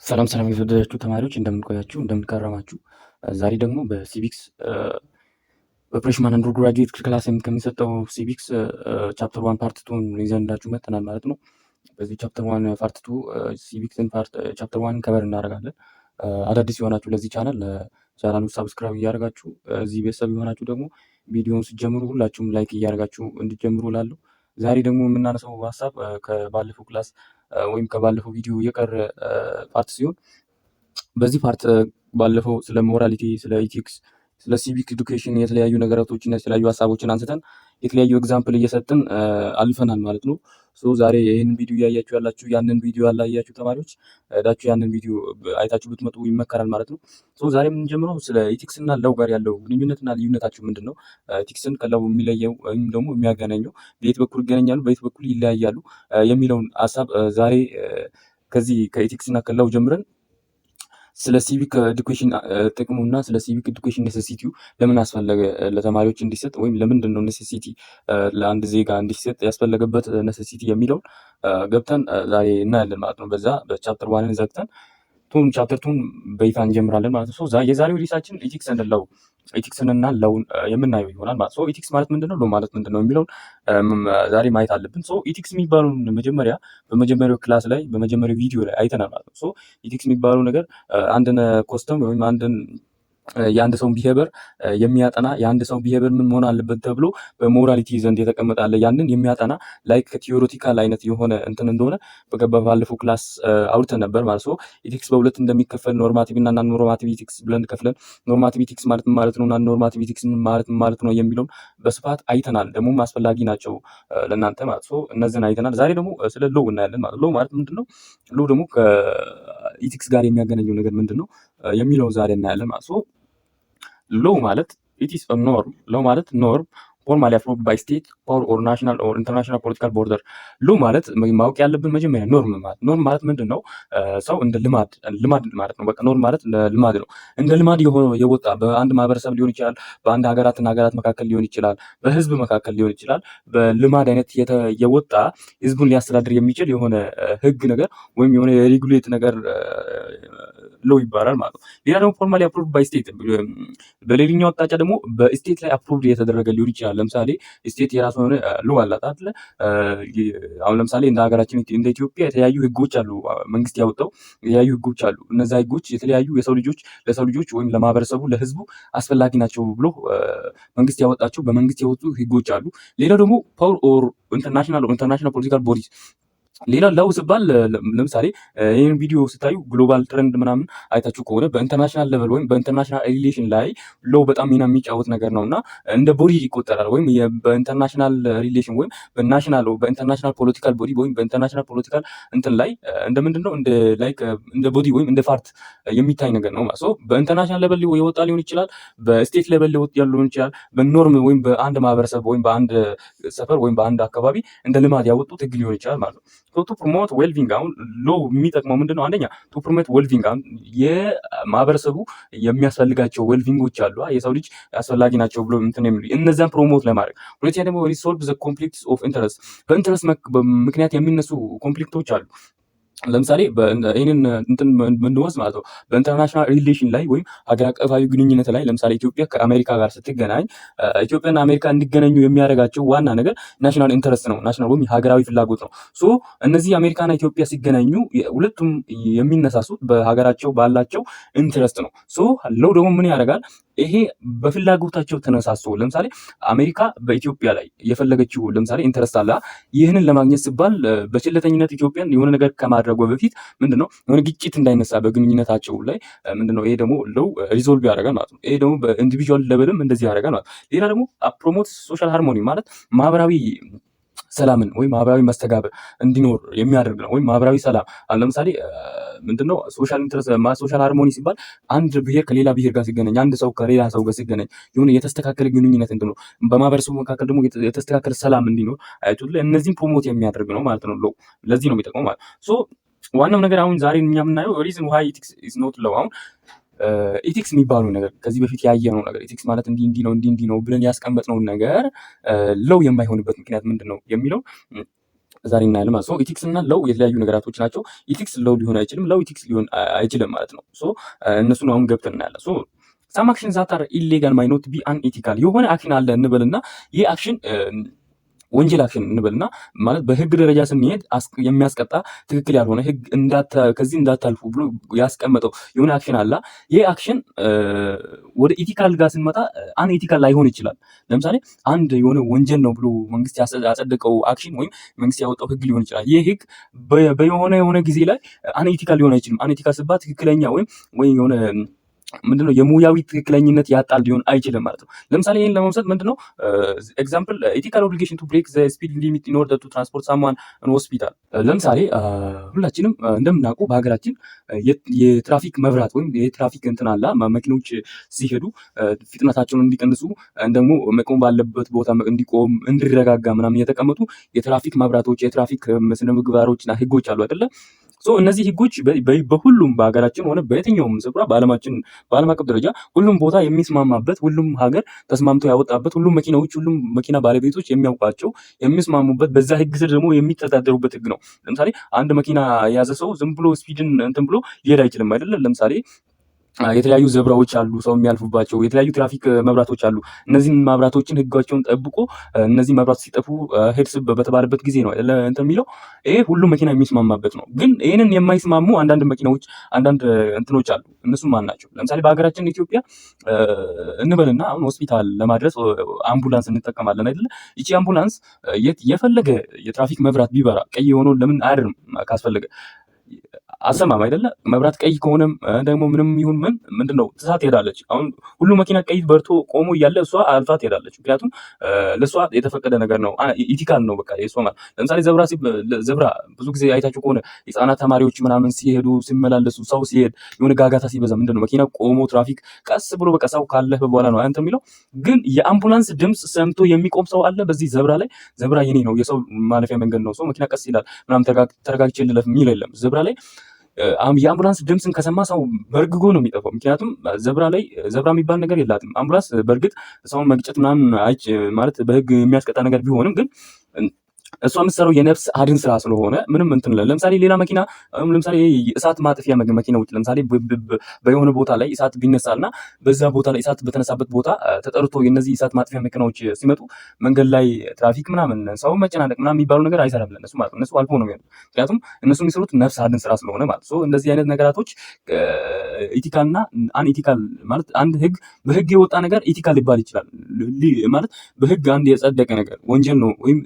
ሰላም ሰላም የተወደዳችሁ ተማሪዎች እንደምንቆያችሁ እንደምንከረማችሁ። ዛሬ ደግሞ በሲቪክስ በፍሬሽማን አንደር ግራጁዌት ክላስ ከሚሰጠው ሲቪክስ ቻፕተር 1 ፓርት 2 ይዘንላችሁ መጥተናል ማለት ነው። በዚህ ቻፕተር 1 ፓርት 2 ሲቪክስን ቻፕተር 1 ከበር እናደርጋለን። አዳዲስ የሆናችሁ ለዚህ ቻናል ቻናሉን ሰብስክራይብ እያደረጋችሁ እዚህ ቤተሰብ የሆናችሁ ደግሞ ቪዲዮውን ስትጀምሩ ሁላችሁም ላይክ እያደረጋችሁ እንድትጀምሩ እላለሁ። ዛሬ ደግሞ የምናነሳው ሀሳብ ከባለፈው ክላስ ወይም ከባለፈው ቪዲዮ የቀረ ፓርት ሲሆን በዚህ ፓርት ባለፈው ስለ ሞራሊቲ፣ ስለ ኢቲክስ፣ ስለ ሲቪክ ኤዱኬሽን የተለያዩ ነገራቶችና የተለያዩ ሀሳቦችን አንስተን የተለያዩ ኤግዛምፕል እየሰጥን አልፈናል ማለት ነው። ዛሬ ይህንን ቪዲዮ እያያችሁ ያላችሁ ያንን ቪዲዮ ያላያችሁ ተማሪዎች ሄዳችሁ ያንን ቪዲዮ አይታችሁ ብትመጡ ይመከራል ማለት ነው። ዛሬ የምንጀምረው ስለ ኢቲክስ እና ለው ጋር ያለው ግንኙነትና ልዩነታቸው ምንድን ነው? ኢቲክስን ከለው የሚለየው ወይም ደግሞ የሚያገናኘው በየት በኩል ይገናኛሉ፣ በየት በኩል ይለያያሉ የሚለውን ሀሳብ ዛሬ ከዚህ ከኢቲክስ እና ከለው ጀምረን ስለ ሲቪክ ኤዱኬሽን ጥቅሙና ስለ ሲቪክ ኤዱኬሽን ኔሴሲቲው ለምን አስፈለገ ለተማሪዎች እንዲሰጥ ወይም ለምንድን ነው ኔሴሲቲ ለአንድ ዜጋ እንዲሰጥ ያስፈለገበት ኔሴሲቲ የሚለውን ገብተን ዛሬ እናያለን ማለት ነው። በዛ በቻፕተር ዋንን ዘግተን ቻፕተር ቱን በይፋ እንጀምራለን ማለት ነው። የዛሬው ሪሳችን ኢቲክስ ኤንድ ለው ኢቲክስንና ለውን የምናየው ይሆናል ማለት ነው። ኢቲክስ ማለት ምንድነው፣ ለው ማለት ምንድነው የሚለውን ዛሬ ማየት አለብን። ኢቲክስ የሚባለውን በመጀመሪያው ክላስ ላይ በመጀመሪያው ቪዲዮ ላይ አይተናል ማለት ነው። ኢቲክስ የሚባለው ነገር አንድን ኮስተም ወይም አንድን የአንድ ሰው ቢሄቨር የሚያጠና የአንድ ሰው ቢሄቨር ምን መሆን አለበት ተብሎ በሞራሊቲ ዘንድ የተቀመጠ አለ። ያንን የሚያጠና ላይክ ቲዮሪቲካል አይነት የሆነ እንትን እንደሆነ ባለፈው ክላስ አውርተን ነበር ማለት ነው። ኢቲክስ በሁለት እንደሚከፈል ኖርማቲቭ እና ናን ኖርማቲቭ ኢቲክስ ብለን ከፍለን ኖርማቲቭ ኢቲክስ ማለት ማለት ነው፣ ናን ኖርማቲቭ ኢቲክስ ማለት ነው የሚለውን በስፋት አይተናል። ደግሞ አስፈላጊ ናቸው ለእናንተ ማለት ነው። እነዚህን አይተናል። ዛሬ ደግሞ ስለ ሎው እናያለን ማለት ነው። ሎው ማለት ምንድነው፣ ሎው ደግሞ ከኢቲክስ ጋር የሚያገናኘው ነገር ምንድነው የሚለው ዛሬ እናያለን ማለት ነው። ሎው ማለት it is a norm። ሎው ማለት ኖርም ፎርማሊ አፕሮቭድ ባይ ስቴት ኦር ናሽናል ኦር ኢንተርናሽናል ፖለቲካል ቦርደር። ሎው ማለት ማወቅ ያለብን መጀመሪያ ኖርም ማለት ምንድን ነው? ሰው እንደ ልማድ ማለት ነው። በቃ ኖርም ማለት ልማድ ነው። እንደ ልማድ የወጣ በአንድ ማህበረሰብ ሊሆን ይችላል፣ በአንድ ሀገራትና ሀገራት መካከል ሊሆን ይችላል፣ በህዝብ መካከል ሊሆን ይችላል። በልማድ አይነት የወጣ ህዝቡን ሊያስተዳድር የሚችል የሆነ ህግ ነገር ወይም የሆነ የሬጉሌት ነገር ሎው ይባላል ማለት ነው። ሌላ ደግሞ ፎርማሊ አፕሩቭድ ባይ ስቴት፣ በሌላኛው አቅጣጫ ደግሞ በስቴት ላይ አፕሩቭድ የተደረገ ሊሆን ይችላል። ለምሳሌ ስቴት የራሱ የሆነ ሎው አላት አይደል? አሁን ለምሳሌ እንደ ሀገራችን እንደ ኢትዮጵያ የተለያዩ ህጎች አሉ፣ መንግስት ያወጣው የተለያዩ ህጎች አሉ። እነዛ ህጎች የተለያዩ ለሰው ልጆች ወይም ለማህበረሰቡ ለህዝቡ አስፈላጊ ናቸው ብሎ መንግስት ያወጣቸው በመንግስት የወጡ ህጎች አሉ። ሌላው ደግሞ ፓወር ኦር ኢንተርናሽናል ፖለቲካል ቦዲስ። ሌላ ለው ሲባል ለምሳሌ ይህን ቪዲዮ ስታዩ ግሎባል ትሬንድ ምናምን አይታችሁ ከሆነ በኢንተርናሽናል ሌቨል ወይም በኢንተርናሽናል ሪሌሽን ላይ ለው በጣም ሚና የሚጫወት ነገር ነው እና እንደ ቦዲ ይቆጠራል። ወይም በኢንተርናሽናል ሪሌሽን ወይም በኢንተርናሽናል ፖለቲካል ቦዲ ወይም በኢንተርናሽናል ፖለቲካል እንትን ላይ እንደምንድን ነው እንደ ቦዲ ወይም እንደ ፓርት የሚታይ ነገር ነው። በኢንተርናሽናል ሌቨል የወጣ ሊሆን ይችላል፣ በስቴት ሌቨል ሊሆን ይችላል። በኖርም ወይም በአንድ ማህበረሰብ ወይም በአንድ ሰፈር ወይም በአንድ አካባቢ እንደ ልማድ ያወጡት ህግ ሊሆን ይችላል ማለት ነው። ቱ ፕሮሞት ዌልቢንግ። አሁን ሎው የሚጠቅመው ምንድነው? አንደኛ ቱ ፕሮሞት ዌልቢንግ፣ አሁን የማህበረሰቡ የሚያስፈልጋቸው ዌልቢንጎች አሉ፣ የሰው ልጅ አስፈላጊ ናቸው ብሎ እንትን የሚሉ እነዛን ፕሮሞት ለማድረግ። ሁለተኛ ደግሞ ሪሶልቭ ዘ ኮንፍሊክትስ ኦፍ ኢንተረስት፣ በኢንተረስት ምክንያት የሚነሱ ኮንፍሊክቶች አሉ። ለምሳሌ ይህንን እንትን ምንወስድ ማለት ነው በኢንተርናሽናል ሪሌሽን ላይ ወይም ሀገር አቀፋዊ ግንኙነት ላይ ለምሳሌ ኢትዮጵያ ከአሜሪካ ጋር ስትገናኝ ኢትዮጵያና አሜሪካ እንዲገናኙ የሚያደርጋቸው ዋና ነገር ናሽናል ኢንተረስት ነው። ናሽናል ወይም ሀገራዊ ፍላጎት ነው። እነዚህ አሜሪካና ኢትዮጵያ ሲገናኙ ሁለቱም የሚነሳሱት በሀገራቸው ባላቸው ኢንተረስት ነው። ለው ደግሞ ምን ያደርጋል? ይሄ በፍላጎታቸው ተነሳስቶ ለምሳሌ አሜሪካ በኢትዮጵያ ላይ የፈለገችው ለምሳሌ ኢንተረስት አለ። ይህንን ለማግኘት ሲባል በችለተኝነት ኢትዮጵያን የሆነ ነገር ከማድረጉ በፊት ምንድነው የሆነ ግጭት እንዳይነሳ በግንኙነታቸው ላይ ምንድነው ይሄ ደግሞ ለው ሪዞልቭ ያደርጋል ማለት ነው። ይሄ ደግሞ በኢንዲቪጁዋል ሌቨልም እንደዚህ ያደርጋል ማለት ነው። ሌላ ደግሞ ፕሮሞት ሶሻል ሃርሞኒ ማለት ማህበራዊ ሰላምን ወይም ማህበራዊ መስተጋብር እንዲኖር የሚያደርግ ነው። ወይም ማህበራዊ ሰላም ለምሳሌ ምንድነው ሶሻል ሃርሞኒ ሲባል አንድ ብሔር ከሌላ ብሔር ጋር ሲገናኝ፣ አንድ ሰው ከሌላ ሰው ጋር ሲገናኝ የሆነ የተስተካከለ ግንኙነት እንዲኖር፣ በማህበረሰቡ መካከል ደግሞ የተስተካከለ ሰላም እንዲኖር እነዚህን ፕሮሞት የሚያደርግ ነው ማለት ነው። ሎው ለዚህ ነው የሚጠቅመው ማለት ዋናው ነገር አሁን ዛሬ እኛ የምናየው ሪዝን ዋይ ኢቲክስ ኢዝ ኖት ሎው። አሁን ኢቲክስ የሚባለው ነገር ከዚህ በፊት ያየነው ነገር ኢቲክስ ማለት እንዲህ ነው ብለን ያስቀመጥነውን ነገር ሎው የማይሆንበት ምክንያት ምንድን ነው የሚለው ዛሬ እናያለን ማለት ነው። ኢቲክስ እና ለው የተለያዩ ነገራቶች ናቸው። ኢቲክስ ለው ሊሆን አይችልም፣ ለው ኢቲክስ ሊሆን አይችልም ማለት ነው። እነሱን አሁን ገብተን እናያለን። ሳም አክሽን ዛት አር ኢሌጋል ማይ ኖት ቢ አንኢቲካል። የሆነ አክሽን አለ እንበልና ይህ አክሽን ወንጀል አክሽን እንበልና ማለት በህግ ደረጃ ስንሄድ የሚያስቀጣ ትክክል ያልሆነ ህግ ከዚህ እንዳታልፉ ብሎ ያስቀመጠው የሆነ አክሽን አለ። ይህ አክሽን ወደ ኢቲካል ጋር ስንመጣ አን ኢቲካል ላይሆን ይችላል። ለምሳሌ አንድ የሆነ ወንጀል ነው ብሎ መንግስት ያጸደቀው አክሽን ወይም መንግስት ያወጣው ህግ ሊሆን ይችላል። ይህ ህግ በየሆነ ጊዜ ላይ አን ኢቲካል ሊሆን አይችልም። አን ኢቲካል ሲባል ትክክለኛ ወይም የሆነ ምንድነው የሙያዊ ትክክለኝነት ያጣል ሊሆን አይችልም ማለት ነው። ለምሳሌ ይሄን ለመውሰድ ምንድነው ኤግዛምፕል ኢቲካል ኦብሊጌሽን ቱ ብሬክ ዘ ስፒድ ሊሚት ኢን ኦርደር ቱ ትራንስፖርት ሳምዋን ኢን ሆስፒታል። ለምሳሌ ሁላችንም እንደምናውቁ በሀገራችን የትራፊክ መብራት ወይም የትራፊክ እንትን አለ። መኪኖች ሲሄዱ ፍጥነታቸውን እንዲቀንሱ ደግሞ መቆም ባለበት ቦታ እንዲቆም እንዲረጋጋ ምናምን የተቀመጡ የትራፊክ መብራቶች፣ የትራፊክ ስነ ምግባሮችና ህጎች አሉ አይደለ? እነዚህ ህጎች በሁሉም በሀገራችን ሆነ በየትኛውም ስፍራ በዓለም አቀፍ ደረጃ ሁሉም ቦታ የሚስማማበት፣ ሁሉም ሀገር ተስማምቶ ያወጣበት፣ ሁሉም መኪናዎች፣ ሁሉም መኪና ባለቤቶች የሚያውቋቸው የሚስማሙበት፣ በዛ ህግ ስር ደግሞ የሚተዳደሩበት ህግ ነው። ለምሳሌ አንድ መኪና የያዘ ሰው ዝም ብሎ ስፒድን እንትን ብሎ ሊሄድ አይችልም አይደለ? ለምሳሌ የተለያዩ ዘብራዎች አሉ፣ ሰው የሚያልፉባቸው የተለያዩ ትራፊክ መብራቶች አሉ። እነዚህን መብራቶችን ህጋቸውን ጠብቆ እነዚህ መብራት ሲጠፉ ሄድስ በተባለበት ጊዜ ነው እንትን የሚለው። ይሄ ሁሉም መኪና የሚስማማበት ነው። ግን ይህንን የማይስማሙ አንዳንድ መኪናዎች፣ አንዳንድ እንትኖች አሉ። እነሱም ማን ናቸው? ለምሳሌ በሀገራችን ኢትዮጵያ እንበልና አሁን ሆስፒታል ለማድረስ አምቡላንስ እንጠቀማለን አይደለ? ይቺ አምቡላንስ የፈለገ የትራፊክ መብራት ቢበራ ቀይ የሆነውን ለምን አያድርም? ካስፈለገ አሰማም አይደለ? መብራት ቀይ ከሆነም ደግሞ ምንም ይሁን ምንድነው ትሳት ትሄዳለች። አሁን ሁሉ መኪና ቀይ በርቶ ቆሞ እያለ እሷ አልፋ ትሄዳለች። ምክንያቱም ለእሷ የተፈቀደ ነገር ነው፣ ኢቲካል ነው። በቃ የእሷ ማለት ለምሳሌ ዘብራ ብዙ ጊዜ አይታችሁ ከሆነ የህፃናት ተማሪዎች ምናምን ሲሄዱ ሲመላለሱ፣ ሰው ሲሄድ የሆነ ጋጋታ ሲበዛ ምንድነው መኪና ቆሞ ትራፊክ ቀስ ብሎ በቃ ሰው ካለፈ በኋላ ነው አንተ የሚለው። ግን የአምቡላንስ ድምፅ ሰምቶ የሚቆም ሰው አለ በዚህ ዘብራ ላይ። ዘብራ የኔ ነው፣ የሰው ማለፊያ መንገድ ነው፣ ሰው መኪና ቀስ ይላል ምናምን ተረጋግቼ ልለፍ የሚል የለም ዘብራ ላይ። የአምቡላንስ ድምፅን ከሰማ ሰው በርግጎ ነው የሚጠፋው። ምክንያቱም ዘብራ የሚባል ነገር የላትም። አምቡላንስ በእርግጥ ሰውን መግጨት ምናምን ማለት በህግ የሚያስቀጣ ነገር ቢሆንም ግን እሷ የምትሰራው የነፍስ አድን ስራ ስለሆነ ምንም እንትን ለምሳሌ ሌላ መኪና ለምሳሌ እሳት ማጥፊያ መኪናዎች ለምሳሌ በየሆነ ቦታ ላይ እሳት ቢነሳልና በዛ ቦታ ላይ እሳት በተነሳበት ቦታ ተጠርቶ የነዚህ እሳት ማጥፊያ መኪናዎች ሲመጡ መንገድ ላይ ትራፊክ ምናምን ሰው መጨናነቅ ምናምን የሚባሉ ነገር አይሰራም ለነሱ ማለት ነው። እነሱ አልፎ ነው የሚሆነው። ምክንያቱም እነሱ የሚሰሩት ነፍስ አድን ስራ ስለሆነ ማለት ነው። እንደዚህ አይነት ነገራቶች ኢቲካልና አንኢቲካል ማለት አንድ ህግ በህግ የወጣ ነገር ኢቲካል ሊባል ይችላል ማለት በህግ አንድ የጸደቀ ነገር ወንጀል ነው ወይም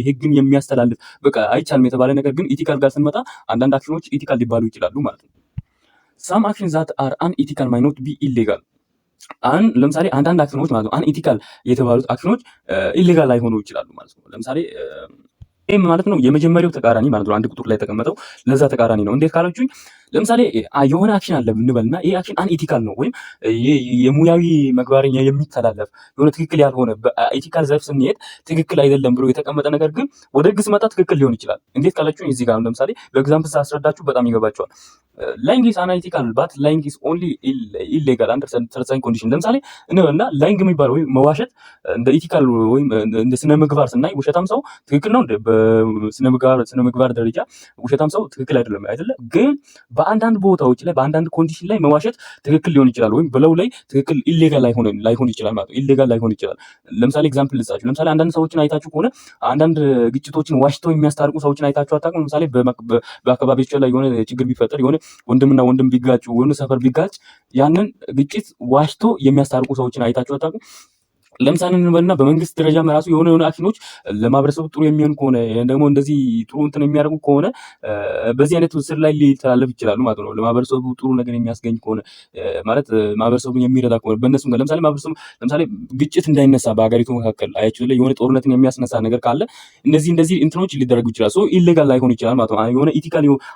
ህግን የሚያስተላልፍ በቃ አይቻልም የተባለ ነገር ግን ኢቲካል ጋር ስንመጣ አንዳንድ አክሽኖች ኢቲካል ሊባሉ ይችላሉ ማለት ነው። ሳም አክሽን ዛት አር አን ኢቲካል ማይ ኖት ቢ ኢሌጋል። ለምሳሌ አንዳንድ አክሽኖች ማለት ነው አን ኢቲካል የተባሉት አክሽኖች ኢሌጋል ላይሆኑ ይችላሉ ማለት ነው። ለምሳሌ ይህ ማለት ነው የመጀመሪያው ተቃራኒ ማለት ነው። አንድ ቁጥር ላይ ተቀመጠው ለዛ ተቃራኒ ነው። እንዴት ካላችሁኝ ለምሳሌ የሆነ አክሽን አለ እንበልና ይሄ አክሽን አንኢቲካል ነው ወይም የሙያዊ መግባርን የሚተላለፍ የሆነ ትክክል ያልሆነ በኢቲካል ዘርፍ ስንሄድ ትክክል አይደለም ብሎ የተቀመጠ ነገር ግን ወደ ህግ ስመጣ ትክክል ሊሆን ይችላል። እንዴት ካላችሁኝ እዚህ ጋር ለምሳሌ በኤግዛምፕል ሳስረዳችሁ በጣም ይገባችኋል። ላይንግ ኢዝ አንኢቲካል ባት ላይንግ ኢዝ ኦንሊ ኢሌጋል አንደር ሰርተን ኮንዲሽን። ለምሳሌ እንበልና ላይንግ የሚባለው ወይም መዋሸት እንደ ኢቲካል ወይም እንደ ስነ ምግባር ስናይ ውሸታም ሰው ትክክል ነው። በስነ ምግባር ደረጃ ውሸታም ሰው ትክክል አይደለም አይደለ? ግን በአንዳንድ ቦታዎች ላይ በአንዳንድ ኮንዲሽን ላይ መዋሸት ትክክል ሊሆን ይችላል ወይም ብለው ላይ ትክክል ኢሌጋል ላይሆን ይችላል ማለት ነው። ኢሌጋል ላይሆን ይችላል። ለምሳሌ ኤግዛምፕል ልጻችሁ። ለምሳሌ አንዳንድ ሰዎችን አይታችሁ ከሆነ አንዳንድ ግጭቶችን ዋሽተው የሚያስታርቁ ሰዎችን አይታችሁ አታውቁም? ለምሳሌ በአካባቢዎች ላይ የሆነ ችግር ቢፈጠር የሆነ ወንድምና ወንድም ቢጋጩ የሆነ ሰፈር ቢጋጭ ያንን ግጭት ዋሽቶ የሚያስታርቁ ሰዎችን አይታችሁ አታውቁም? ለምሳሌ እንበልና በመንግስት ደረጃ ራሱ የሆነ አክሽኖች ለማህበረሰቡ ጥሩ የሚሆን ከሆነ ደግሞ እንደዚህ ጥሩ እንትን የሚያደርጉ ከሆነ በዚህ አይነት ስር ላይ ሊተላለፍ ይችላሉ ማለት ነው። ለማህበረሰቡ ጥሩ ነገር የሚያስገኝ ከሆነ ማለት ማህበረሰቡን የሚረዳ ከሆነ በእነሱ ለምሳሌ ማህበረሰቡ ለምሳሌ ግጭት እንዳይነሳ በሀገሪቱ መካከል አያችሁ ላይ የሆነ ጦርነትን የሚያስነሳ ነገር ካለ እንደዚህ እንትኖች ሊደረጉ ይችላል። ኢሌጋል ላይሆን ይችላል ማለት ነው። የሆነ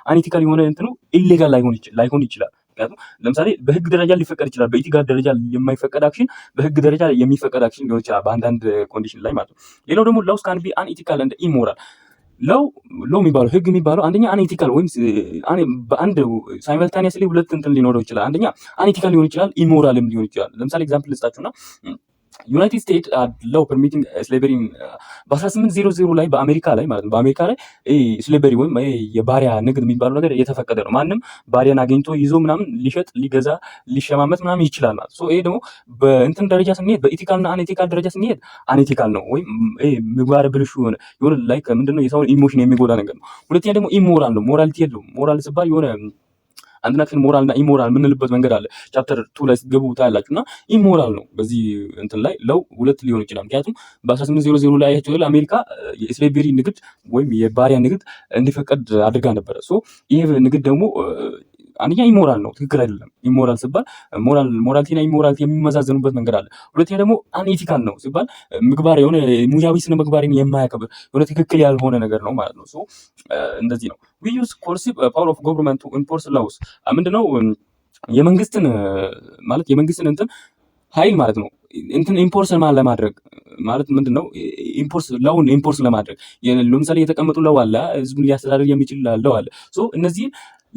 አንኢቲካል የሆነ እንትኑ ኢሌጋል ላይሆን ይችላል። ምክንያቱም ለምሳሌ በህግ ደረጃ ሊፈቀድ ይችላል። በኢቲካል ደረጃ የማይፈቀድ አክሽን በህግ ደረጃ የሚፈቀድ አክሽን ሊሆን ይችላል በአንዳንድ ኮንዲሽን ላይ ማለት ነው። ሌላው ደግሞ ላውስ ካን ቢ አንኢቲካል ኤንድ ኢሞራል። ላው የሚባለው ህግ የሚባለው አንደኛ አንኢቲካል ወይም በአንድ ሳይመልታኒየስሊ ሁለት እንትን ሊኖረው ይችላል። አንደኛ አንኢቲካል ሊሆን ይችላል፣ ኢሞራልም ሊሆን ይችላል። ለምሳሌ ኤግዛምፕል ልስጣችሁና ዩናይትድ ስቴትስ ለው ፐርሚቲንግ ስሌቨሪ በ1800 ላይ በአሜሪካ ላይ ማለት ነው። በአሜሪካ ላይ ስሌቨሪ ወይም የባሪያ ንግድ የሚባለው ነገር የተፈቀደ ነው። ማንም ባሪያን አግኝቶ ይዞ ምናምን ሊሸጥ፣ ሊገዛ፣ ሊሸማመት ምናምን ይችላል ማለት ነው። ይሄ ደግሞ በእንትን ደረጃ ስንሄድ በኢቲካል እና አንኤቲካል ደረጃ ስንሄድ አንኤቲካል ነው ወይም ምግባረ ብልሹ የሆነ ላይ ምንድነው የሰውን ኢሞሽን የሚጎዳ ነገር ነው። ሁለተኛ ደግሞ ኢሞራል ነው። ሞራሊቲ የለውም። ሞራል ሲባል የሆነ አንድና ክን ሞራል እና ኢሞራል የምንልበት መንገድ አለ። ቻፕተር 2 ላይ ስትገቡ ታያላችሁ። እና ኢሞራል ነው በዚህ እንትን ላይ ለው ሁለት ሊሆን ይችላል። ምክንያቱም በ1800 ላይ ያያችሁ አሜሪካ የስሌቨሪ ንግድ ወይም የባሪያ ንግድ እንዲፈቀድ አድርጋ ነበረ። ይህ ንግድ ደግሞ አንደኛ ኢሞራል ነው፣ ትክክል አይደለም። ኢሞራል ሲባል ሞራሊቲና ኢሞራሊቲ የሚመዛዘኑበት መንገድ አለ። ሁለተኛ ደግሞ አንኤቲካል ነው ሲባል ምግባር የሆነ ሙያዊ ስነ ምግባርን የማያከብር የሆነ ትክክል ያልሆነ ነገር ነው ማለት ነው። እንደዚህ ነው። we use coercive power of government to enforce laws ምንድነው የመንግስትን እንትን ኃይል ማለት ነው እንትን ኢምፖርስ ለማድረግ ማለት ምንድነው ላውን ኢምፖርስ ለማድረግ ለምሳሌ የተቀመጡ ለው አለ፣ ህዝቡን ሊያስተዳድር የሚችል ለው አለ። እነዚህ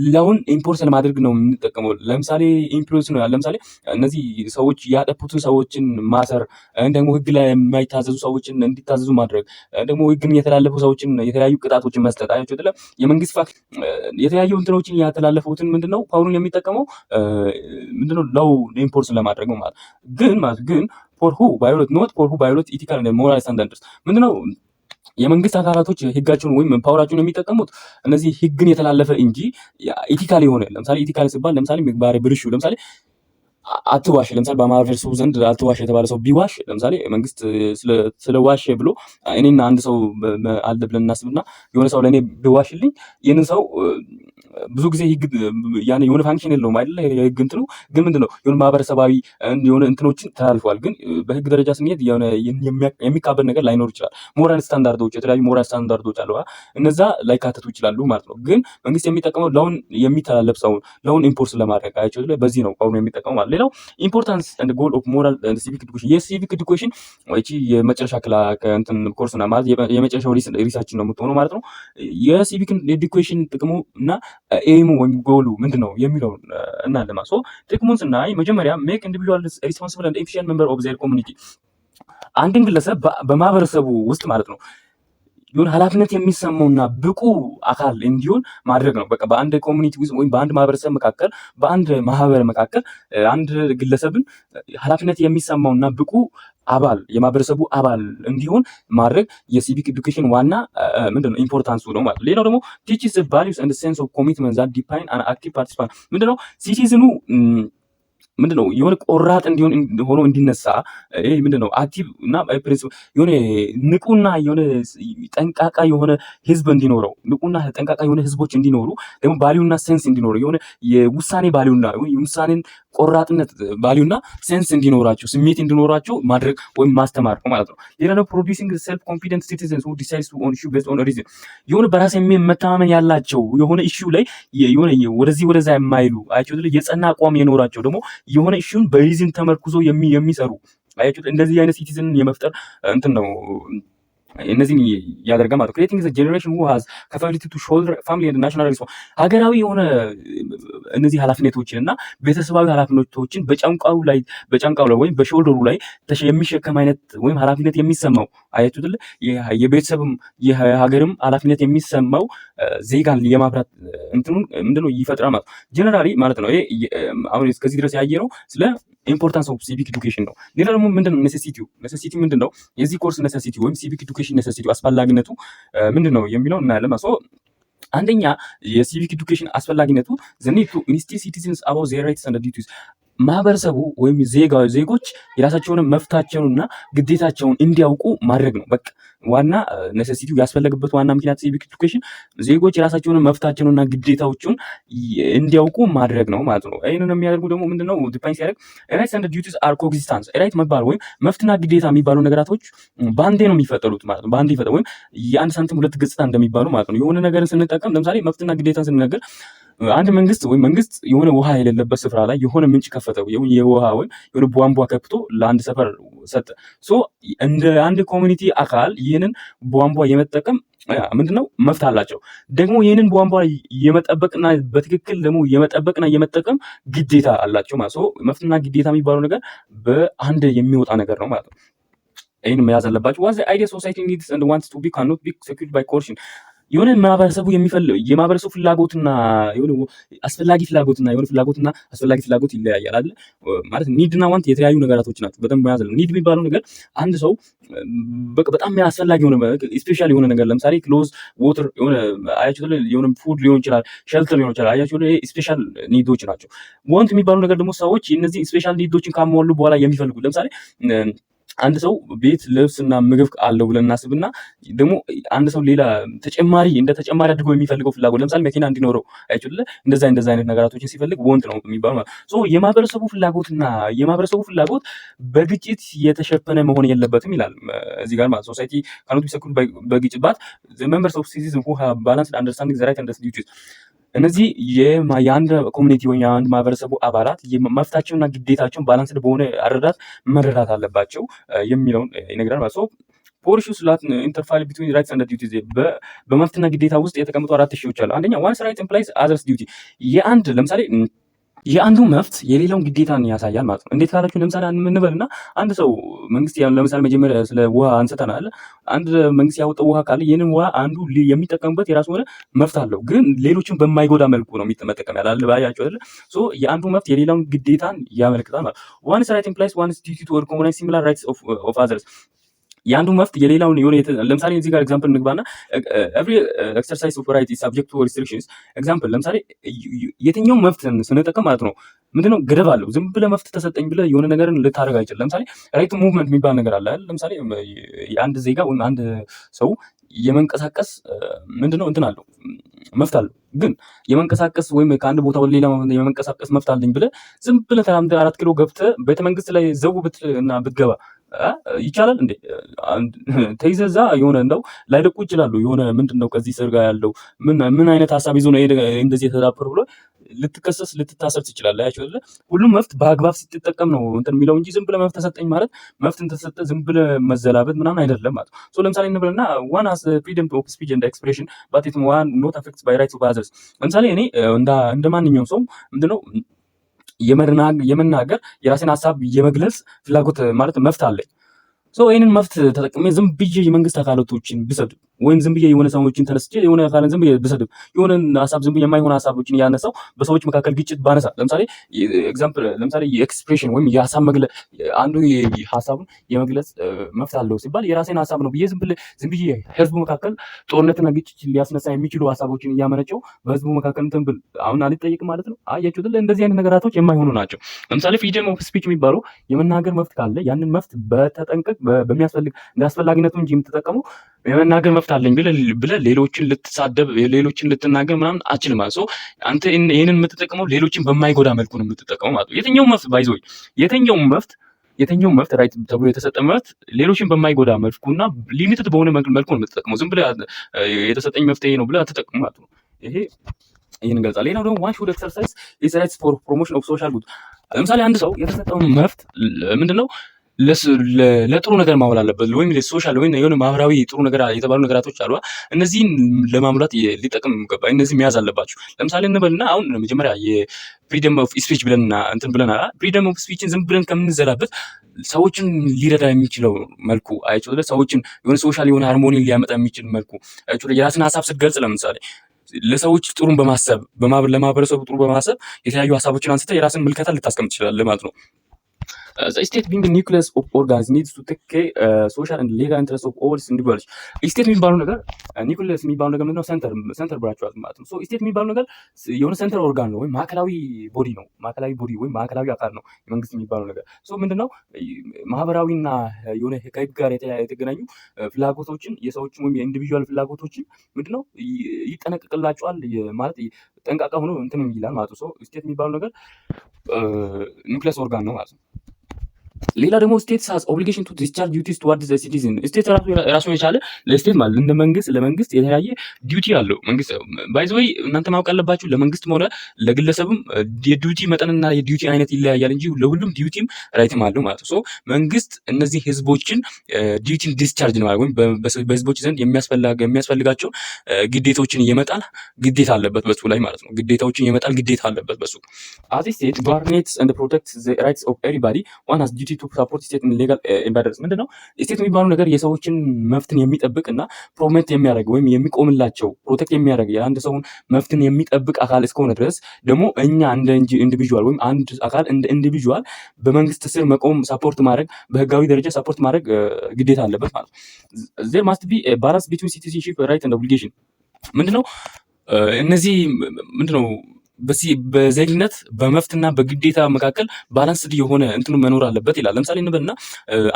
ላውን ኢምፖርስ ለማድረግ ነው የምንጠቀመው። ለምሳሌ ኢንፍሉዌንስ ነው። ለምሳሌ እነዚህ ሰዎች ያጠፉትን ሰዎችን ማሰር፣ ደግሞ ህግ ላይ የማይታዘዙ ሰዎችን እንዲታዘዙ ማድረግ፣ ደግሞ ህግን የተላለፉ ሰዎችን የተለያዩ ቅጣቶችን መስጠት። አያችሁ አይደለም? የመንግስት የተለያዩ እንትኖችን ያተላለፉትን ምንድነው ፓወሩን የሚጠቀመው ምንድነው ላው ኢምፖርስ ለማድረግ ነው ማለት ግን ፎር ሁ ቫዮሌት ኖት ፎር ሁ ቫዮሌት ኢቲካል ኤንድ ሞራል ስታንዳርድስ ምንድነው የመንግስት አካላቶች ህጋቸውን ወይም ፓወራቸውን የሚጠቀሙት እነዚህ ህግን የተላለፈ እንጂ ኢቲካል የሆነ ለምሳሌ ኢቲካል ሲባል ለምሳሌ ምግባረ ብልሹ ለምሳሌ አትዋሽ ለምሳሌ በማህበረሰቡ ዘንድ አትዋሽ የተባለ ሰው ቢዋሽ ለምሳሌ መንግስት ስለዋሽ ብሎ እኔና አንድ ሰው አለ ብለን እናስብና የሆነ ሰው ለእኔ ቢዋሽልኝ ይህንን ሰው ብዙ ጊዜ ያኔ የሆነ ፋንክሽን የለውም አይደለ? የህግ እንትኑ ግን ምንድነው የሆነ ማህበረሰባዊ የሆነ እንትኖችን ተላልፏል። ግን በህግ ደረጃ ስንሄድ የሆነ የሚካበድ ነገር ላይኖር ይችላል። ሞራል ስታንዳርዶች፣ የተለያዩ ሞራል ስታንዳርዶች አሉ። እነዛ ላይካተቱ ይችላሉ ማለት ነው። ግን መንግስት የሚጠቀመው ላውን የሚተላለፍ ሰውን ላውን ኢምፖርስ ለማድረግ አያቸው። በዚህ ነው ፓወሩን የሚጠቀመው ማለት። ሌላው ኢምፖርታንስ ኤንድ ጎል ኦፍ ሞራል ኤንድ ሲቪክ ኤዱኬሽን። የሲቪክ ኤዱኬሽን እቺ የመጨረሻ እንትን ኮርስ ነው ማለት የመጨረሻው ሪሳችን ነው የምትሆነው ማለት ነው። የሲቪክ ኤዱኬሽን ጥቅሙ እና ኤሙ ወይም ጎሉ ምንድነው የሚለው እናለማ። ጥቅሙን ስናይ መጀመሪያ ሜክ ኢንዲቪጁዋል ሪስፖንሲብል ኤንድ ኤፊሺየንት ሜምበር ኦፍ ዜር ኮሚኒቲ፣ አንድን ግለሰብ በማህበረሰቡ ውስጥ ማለት ነው የሆነ ኃላፊነት የሚሰማውና ብቁ አካል እንዲሆን ማድረግ ነው። በቃ በአንድ ኮሚኒቲ ውስጥ ወይም በአንድ ማህበረሰብ መካከል በአንድ ማህበር መካከል አንድ ግለሰብን ኃላፊነት የሚሰማውና ብቁ አባል የማህበረሰቡ አባል እንዲሆን ማድረግ የሲቪክ ኤዱኬሽን ዋና ምንድነው ኢምፖርታንሱ ነው ማለት። ሌላው ደግሞ ቲችስ ቫልዩስ ኤንድ ሴንስ ኦፍ ኮሚትመንት ዛት ዲፋይን አን አክቲቭ ፓርቲሲፓንት ምንድነው ሲቲዝኑ ምንድነው የሆነ ቆራጥ እንዲሆን ሆኖ እንዲነሳ ይሄ ምንድነው አክቲቭ እና ፕሪንሲፕል የሆነ ንቁና የሆነ ጠንቃቃ የሆነ ህዝብ እንዲኖረው ንቁና ጠንቃቃ የሆነ ህዝቦች እንዲኖሩ ደግሞ ቫልዩና ሴንስ እንዲኖሩ የሆነ የውሳኔ ቫልዩና የውሳኔን ቆራጥነት ቫልዩና ሴንስ እንዲኖራቸው ስሜት እንዲኖራቸው ማድረግ ወይም ማስተማር ነው ማለት ነው። ሌላ ነው ፕሮዲዩሲንግ ሰልፍ ኮንፊደንት ሲቲዘንስ who decides to own issue based on reason የሆነ በራስ መተማመን ያላቸው የሆነ ኢሹ ላይ የሆነ ወደዛ የማይሉ አያችሁ የጸና አቋም የኖራቸው ደግሞ የሆነ ኢሹን በሪዝን ተመርኩዞ የሚሰሩ አያችሁ እንደዚህ አይነት ሲቲዝን የመፍጠር እንትን ነው እነዚህን ያደርጋል ማለት ነው። ክሬቲንግ ዘ ጀነሬሽን who has capability to shoulder family and national responsibility ሀገራዊ የሆነ እነዚህ ኃላፊነቶችን እና ቤተሰባዊ ኃላፊነቶችን በጫንቃው ላይ ወይም በሾልደሩ ላይ የሚሸከም አይነት ወይም ኃላፊነት የሚሰማው አያችሁት አይደል? የቤተሰብም የሀገርም ኃላፊነት የሚሰማው ዜጋን የማፍራት እንትኑን ምንድነው ይፈጥራል ማለት ጀነራሊ ማለት ነው። ይሄ አሁን እስከዚህ ድረስ ያየነው ስለ ኢምፖርታንስ ኦፍ ሲቪክ ኤዱኬሽን ነው። ሌላ ደግሞ ምንድነው ኔሴሲቲ ምንድነው የዚህ ኮርስ ኔሴሲቲ ወይም ሲቪክ ኤዱኬሽን ኔሴሲቲ አስፈላጊነቱ ምንድነው የሚለው እናያለን። አንደኛ የሲቪክ ኤዱኬሽን አስፈላጊነቱ the need to instill citizens about their rights and duties ማህበረሰቡ ወይም ዜጎች የራሳቸውን መፍታቸውንና ግዴታቸውን እንዲያውቁ ማድረግ ነው። በቃ ዋና ኔሴሲቲው ያስፈለገበት ዋና ምክንያት ሲቪክ ኤዱኬሽን ዜጎች የራሳቸውን መፍታቸውንና ግዴታዎችን እንዲያውቁ ማድረግ ነው ማለት ነው። ይሄንን የሚያደርጉ ደግሞ ምንድነው ዲፋይን ሲያደርግ ራይትስ ኤንድ ዲዩቲስ አር ኮኤግዚስታንስ ራይት መባል ወይም መፍትና ግዴታ የሚባሉ ነገራቶች ባንዴ ነው የሚፈጠሩት ማለት ነው። ባንዴ ይፈጠሩ ወይም የአንድ ሳንቲም ሁለት ገጽታ እንደሚባሉ ማለት ነው። የሆነ ነገርን ስንጠቀም ለምሳሌ መፍትና ግዴታን ስንነገር አንድ መንግስት የሆነ ውሃ የሌለበት ስፍራ ላይ የሆነ ምንጭ ከፈተው የውሃ ወይም የሆነ ቧንቧ ከፍቶ ለአንድ ሰፈር ሰጠ። ሶ እንደ አንድ ኮሚኒቲ አካል ይህንን ቧንቧ የመጠቀም ምንድነው መፍት አላቸው። ደግሞ ይህንን ቧንቧ የመጠበቅና በትክክል ደግሞ የመጠበቅና የመጠቀም ግዴታ አላቸው ማለት ነው። መፍትና ግዴታ የሚባለው ነገር በአንድ የሚወጣ ነገር ነው ማለት ነው። ይህን መያዝ አለባቸው። ዋት ዘ አይዲያ ሶሳይቲ ኒድስ ኤንድ ዋንትስ ቱ ቢ ካኖት ቢ ሴኩርድ ባይ ኮርሽን። የሆነ ማህበረሰቡ የማህበረሰቡ ፍላጎትና የሆነ አስፈላጊ ፍላጎትና የሆነ ፍላጎትና አስፈላጊ ፍላጎት ይለያያል አይደል? ማለት ኒድ እና ዋንት የተለያዩ ነገራቶች ናቸው። በደንብ መያዝ ነው። ኒድ የሚባለው ነገር አንድ ሰው በጣም አስፈላጊ የሆነ ስፔሻል የሆነ ነገር ለምሳሌ ክሎዝ ዋተር የሆነ አያችሁ የሆነ ፉድ ሊሆን ይችላል፣ ሸልተር ሊሆን ይችላል። አያችሁ ስፔሻል ኒዶች ናቸው። ዋንት የሚባለው ነገር ደግሞ ሰዎች እነዚህ ስፔሻል ኒዶችን ካሟሉ በኋላ የሚፈልጉት ለምሳሌ አንድ ሰው ቤት ልብስና ምግብ አለው ብለን እናስብና ደግሞ አንድ ሰው ሌላ እንደ ተጨማሪ አድርጎ የሚፈልገው ፍላጎት ለምሳሌ መኪና እንዲኖረው አይችል እንደዛ አይነት ነገራቶችን ሲፈልግ ወንት ነው የሚባለው ማለት ሶ የማህበረሰቡ ፍላጎት በግጭት የተሸፈነ መሆን የለበትም ይላል እዚህ ጋር ማለት ሶሳይቲ ካኖት ቢ ሰኩርድ በግጭት ባት ሜምበርስ ኦፍ ሲቲዝን ሁ ሃቭ ባላንስድ አንደርስታንዲንግ ዘ ራይት ኤንድ ዲዩቲስ እነዚህ የአንድ ኮሚኒቲ ወይ የአንድ ማህበረሰቡ አባላት መፍታቸውና ግዴታቸውን ባላንስድ በሆነ አረዳት መረዳት አለባቸው የሚለውን ይነግራል ማለት ነው። ፎር ኢሹስ ላት ኢንተርፋይል ቢትዊን ራይትስ ኤንድ ዲዩቲስ በመፍትና ግዴታ ውስጥ የተቀመጡ 4 ኢሹዎች አሉ። አንደኛ ዋንስ ራይት ኢምፕላይስ አዘርስ ዲዩቲ ለምሳሌ የአንዱ መፍት የሌላውን ግዴታን ያሳያል ማለት ነው። እንዴት ካላችሁ ለምሳሌ እንበልና አንድ ሰው መንግስት ለምሳሌ መጀመሪያ ስለ ውሃ አንስተናል። አንድ መንግስት ያወጣው ውሃ ካለ ይህንን ውሃ አንዱ የሚጠቀምበት የራሱ ሆነ መፍት አለው፣ ግን ሌሎችን በማይጎዳ መልኩ ነው መጠቀም ያላል ባያችሁ አይደል? ሶ የአንዱ መፍት የሌላውን ግዴታን ያመለክታል ማለት ዋንስ ራይት ኢምፕላይስ ዋንስ ዲዩቲ ቱ ሪኮግናይዝ ሲሚላር ራይትስ ኦፍ አዘርስ የአንዱ መፍት የሌላውን የሆነ ለምሳሌ እዚህ ጋር ኤግዛምፕል እንግባና ኤቭሪ ኤክሰርሳይዝ ኦፍ ራይት ኢዝ ሰብጀክት ቱ ሪስትሪክሽንስ ኤግዛምፕል ለምሳሌ የትኛው መፍትን ስንጠቀም ማለት ነው ምንድነው ገደብ አለው። ዝም ብለህ መፍት ተሰጠኝ ብለህ የሆነ ነገርን ልታደርግ አይችልም። ለምሳሌ ራይት ሙቭመንት የሚባል ነገር አለ አይደል? ለምሳሌ የአንድ ዜጋ ወይም አንድ ሰው የመንቀሳቀስ ምንድነው እንትን አለው መፍት አለው። ግን የመንቀሳቀስ ወይም ከአንድ ቦታ ወደ ሌላ የመንቀሳቀስ መፍት አለኝ ብለህ ዝም ብለህ ተራምደህ 4 ኪሎ ገብተህ ቤተመንግስት ላይ ዘው እና ብትገባ ይቻላል እንዴ? ተይዘህ እዛ የሆነ እንደው ላይለቁ ይችላሉ። የሆነ ምንድነው ከዚህ ስር ጋር ያለው ምን አይነት ሀሳብ ይዞ ነው እንደዚህ የተዳፈረ ብሎ ልትታሰር ትችላለህ። አያችሁ አይደል? ሁሉም መፍት በአግባብ ስትጠቀም ነው እንትን የሚለው እንጂ ዝም ብለህ መፍት ተሰጠኝ ማለት መፍትን ተሰጠ ዝም ብለህ መዘላበት ምናምን አይደለም ማለት ሶ ለምሳሌ እንበልና ዋን ሃዝ ፍሪደም ኦፍ ስፒች ኤንድ ኤክስፕሬሽን ባት ኢት ዋን ኖት አፌክትድ ባይ ራይትስ ኦፍ አዘርስ። ለምሳሌ እኔ እንደ ማንኛውም ሰው ምንድነው የመናገር የራሴን ሀሳብ የመግለጽ ፍላጎት ማለት መፍት አለኝ። ሶ ይሄንን መፍት ተጠቅሜ ዝም ብዬ የመንግስት አካላቶችን ብሰድብ ወይም ዝም ብዬ የሆነ ሰዎችን ተነስቼ የሆነ አካልን ዝም ብዬ ብሰድብ የሆነ ሀሳብ ዝም ብዬ የማይሆን ሀሳቦችን ያነሳው በሰዎች መካከል ግጭት ባነሳ ለምሳሌ ኤግዛምፕል ለምሳሌ የኤክስፕሬሽን ወይም የሀሳብ መግለጽ አንዱ ሀሳቡን የመግለጽ መፍት አለው ሲባል የራሴን ሀሳብ ነው ብዬ ዝም ብዬ ህዝቡ መካከል ጦርነትና ግጭት ሊያስነሳ የሚችሉ ሀሳቦችን እያመነጨው በህዝቡ መካከል እንትን ብል አሁን አልጠየቅም ማለት ነው። አያችሁ አይደል? እንደዚህ አይነት ነገራቶች የማይሆኑ ናቸው። ለምሳሌ ፍሪደም ኦፍ ስፒች የሚባለው የመናገር መፍት ካለ ያንን መፍት በተጠንቀቅ በሚያስፈልግ እንደ አስፈላጊነቱ እንጂ የምትጠቀመው የመናገር መፍት አለኝ ብለህ ሌሎችን ልትሳደብ ሌሎችን ልትናገር ምናምን አችልም ማለት ነው። አንተ ይሄንን የምትጠቀመው ሌሎችን በማይጎዳ መልኩ ነው የምትጠቀመው ማለት ነው። የትኛው መፍት ባይዘው የትኛው መፍት ራይት ተብሎ የተሰጠ መፍት ሌሎችን በማይጎዳ መልኩና ሊሚትድ በሆነ መልኩ ነው የምትጠቀመው። ዝም ብለህ የተሰጠኝ መፍት ይሄ ነው ብለህ አትጠቀም ማለት ነው። ይሄን ገልጻለሁ። ሌላው ደግሞ ዋን ሹድ ኤክሰርሳይዝ ሂዝ ራይትስ ፎር ፕሮሞሽን ኦፍ ሶሻል ጉድ። ለምሳሌ አንድ ሰው የተሰጠውን መፍት ምንድነው ለጥሩ ነገር ማዋል አለበት ወይም ለሶሻል ወይም የሆነ ማህበራዊ ጥሩ ነገር የተባሉ ነገራቶች አሉ። እነዚህን ለማሙላት ሊጠቅም ይገባ። እነዚህ መያዝ አለባችሁ። ለምሳሌ እንበልና አሁን መጀመሪያ የፍሪደም ኦፍ ስፒች ብለንና እንትን ብለናል። ፍሪደም ኦፍ ስፒችን ዝም ብለን ከምንዘላበት ሰዎችን ሊረዳ የሚችለው መልኩ አይቻለ ሰዎችን የሆነ ሶሻል የሆነ ሃርሞኒ ሊያመጣ የሚችል መልኩ አይቻለ የራስን ሀሳብ ስትገልጽ ለምሳሌ ለሰዎች ጥሩን በማሰብ ለማህበረሰቡ ጥሩ በማሰብ የተለያዩ ሀሳቦችን አንስተህ የራስን ምልከታ ልታስቀምጥ ትችላለህ ማለት ነው። ስቴት ቢንግ ኒውክሊየስ ኦፍ ኦርጋንስ ኒድስ ቱ ቴክ ኬር ሶሻል ኤንድ ሌጋል ኢንትረስት ኦፍ ኦል ኢንዲቪጁዋልስ። ስቴት የሚባለው ነገር ኒውክሊየስ የሚባለው ነገር ምንድነው? ሴንተር ብላችኋል ማለት ነው። ሶ ስቴት የሚባለው ነገር የሆነ ሴንተር ኦርጋን ነው ወይም ማዕከላዊ ቦዲ ነው። ማዕከላዊ ቦዲ ወይም ማዕከላዊ አካል ነው የመንግስት የሚባለው ነገር። ሶ ምንድነው ማህበራዊና የሆነ ከህግ ጋር የተገናኙ ፍላጎቶችን የሰዎችን ወይም የኢንዲቪጁዋል ፍላጎቶችን ምንድነው ይጠነቀቅላቸዋል ማለት ጠንቃቃ ሆኖ እንትን ይላል ማለት ነው። ሶ ስቴት የሚባለው ነገር ኒውክሊየስ ኦርጋን ነው ማለት ነው። ሌላ ደግሞ ስቴትስ ሃዝ ኦብሊጌሽን ቱ ዲስቻርጅ ዲዩቲስ ቱዋርድስ ዘ ሲቲዝን። ስቴት ራሱን የቻለ ለስቴት ማለት እንደ መንግስት ለመንግስት የተለያየ ዲዩቲ አለው። መንግስት ባይ ዘ ወይ እናንተ ማወቅ አለባችሁ፣ ለመንግስትም ሆነ ለግለሰብም የዲዩቲ መጠንና የዲዩቲ አይነት ይለያያል እንጂ ለሁሉም ዲዩቲም ራይትም አለው ማለት ነው። ሶ መንግስት እነዚህ ህዝቦችን ዲዩቲን ዲስቻርጅ ነው ወይም በህዝቦች ዘንድ የሚያስፈልጋቸውን ግዴታዎችን የመጣል ግዴታ አለበት በሱ ላይ ማለት ነው። ግዴታዎችን የመጣል ግዴታ አለበት በሱ አዝ ስቴት ጋርኔትስ ኤንድ ፕሮቴክትስ ዘ ራይትስ ኦፍ ኤቭሪባዲ ዋን ሃዝ ዲዩቲ ቱ ሰፖርት ስቴት ሌጋል ኤምባደርስ። ምንድነው ስቴት የሚባለው ነገር የሰዎችን መብትን የሚጠብቅ እና ፕሮሞት የሚያደርግ ወይም የሚቆምላቸው ፕሮቴክት የሚያደርግ የአንድ ሰውን መብትን የሚጠብቅ አካል እስከሆነ ድረስ ደግሞ እኛ እንደ ኢንዲቪጁዋል ወይም አንድ አካል እንደ ኢንዲቪጁዋል በመንግስት ስር መቆም ሰፖርት ማድረግ በህጋዊ ደረጃ ሰፖርት ማድረግ ግዴታ አለበት ማለት ነው። there must be a balance between citizenship right and obligation። ምንድነው እነዚህ ምንድነው በዜግነት በመብትና በግዴታ መካከል ባላንስድ የሆነ እንትኑ መኖር አለበት ይላል። ለምሳሌ እንበልና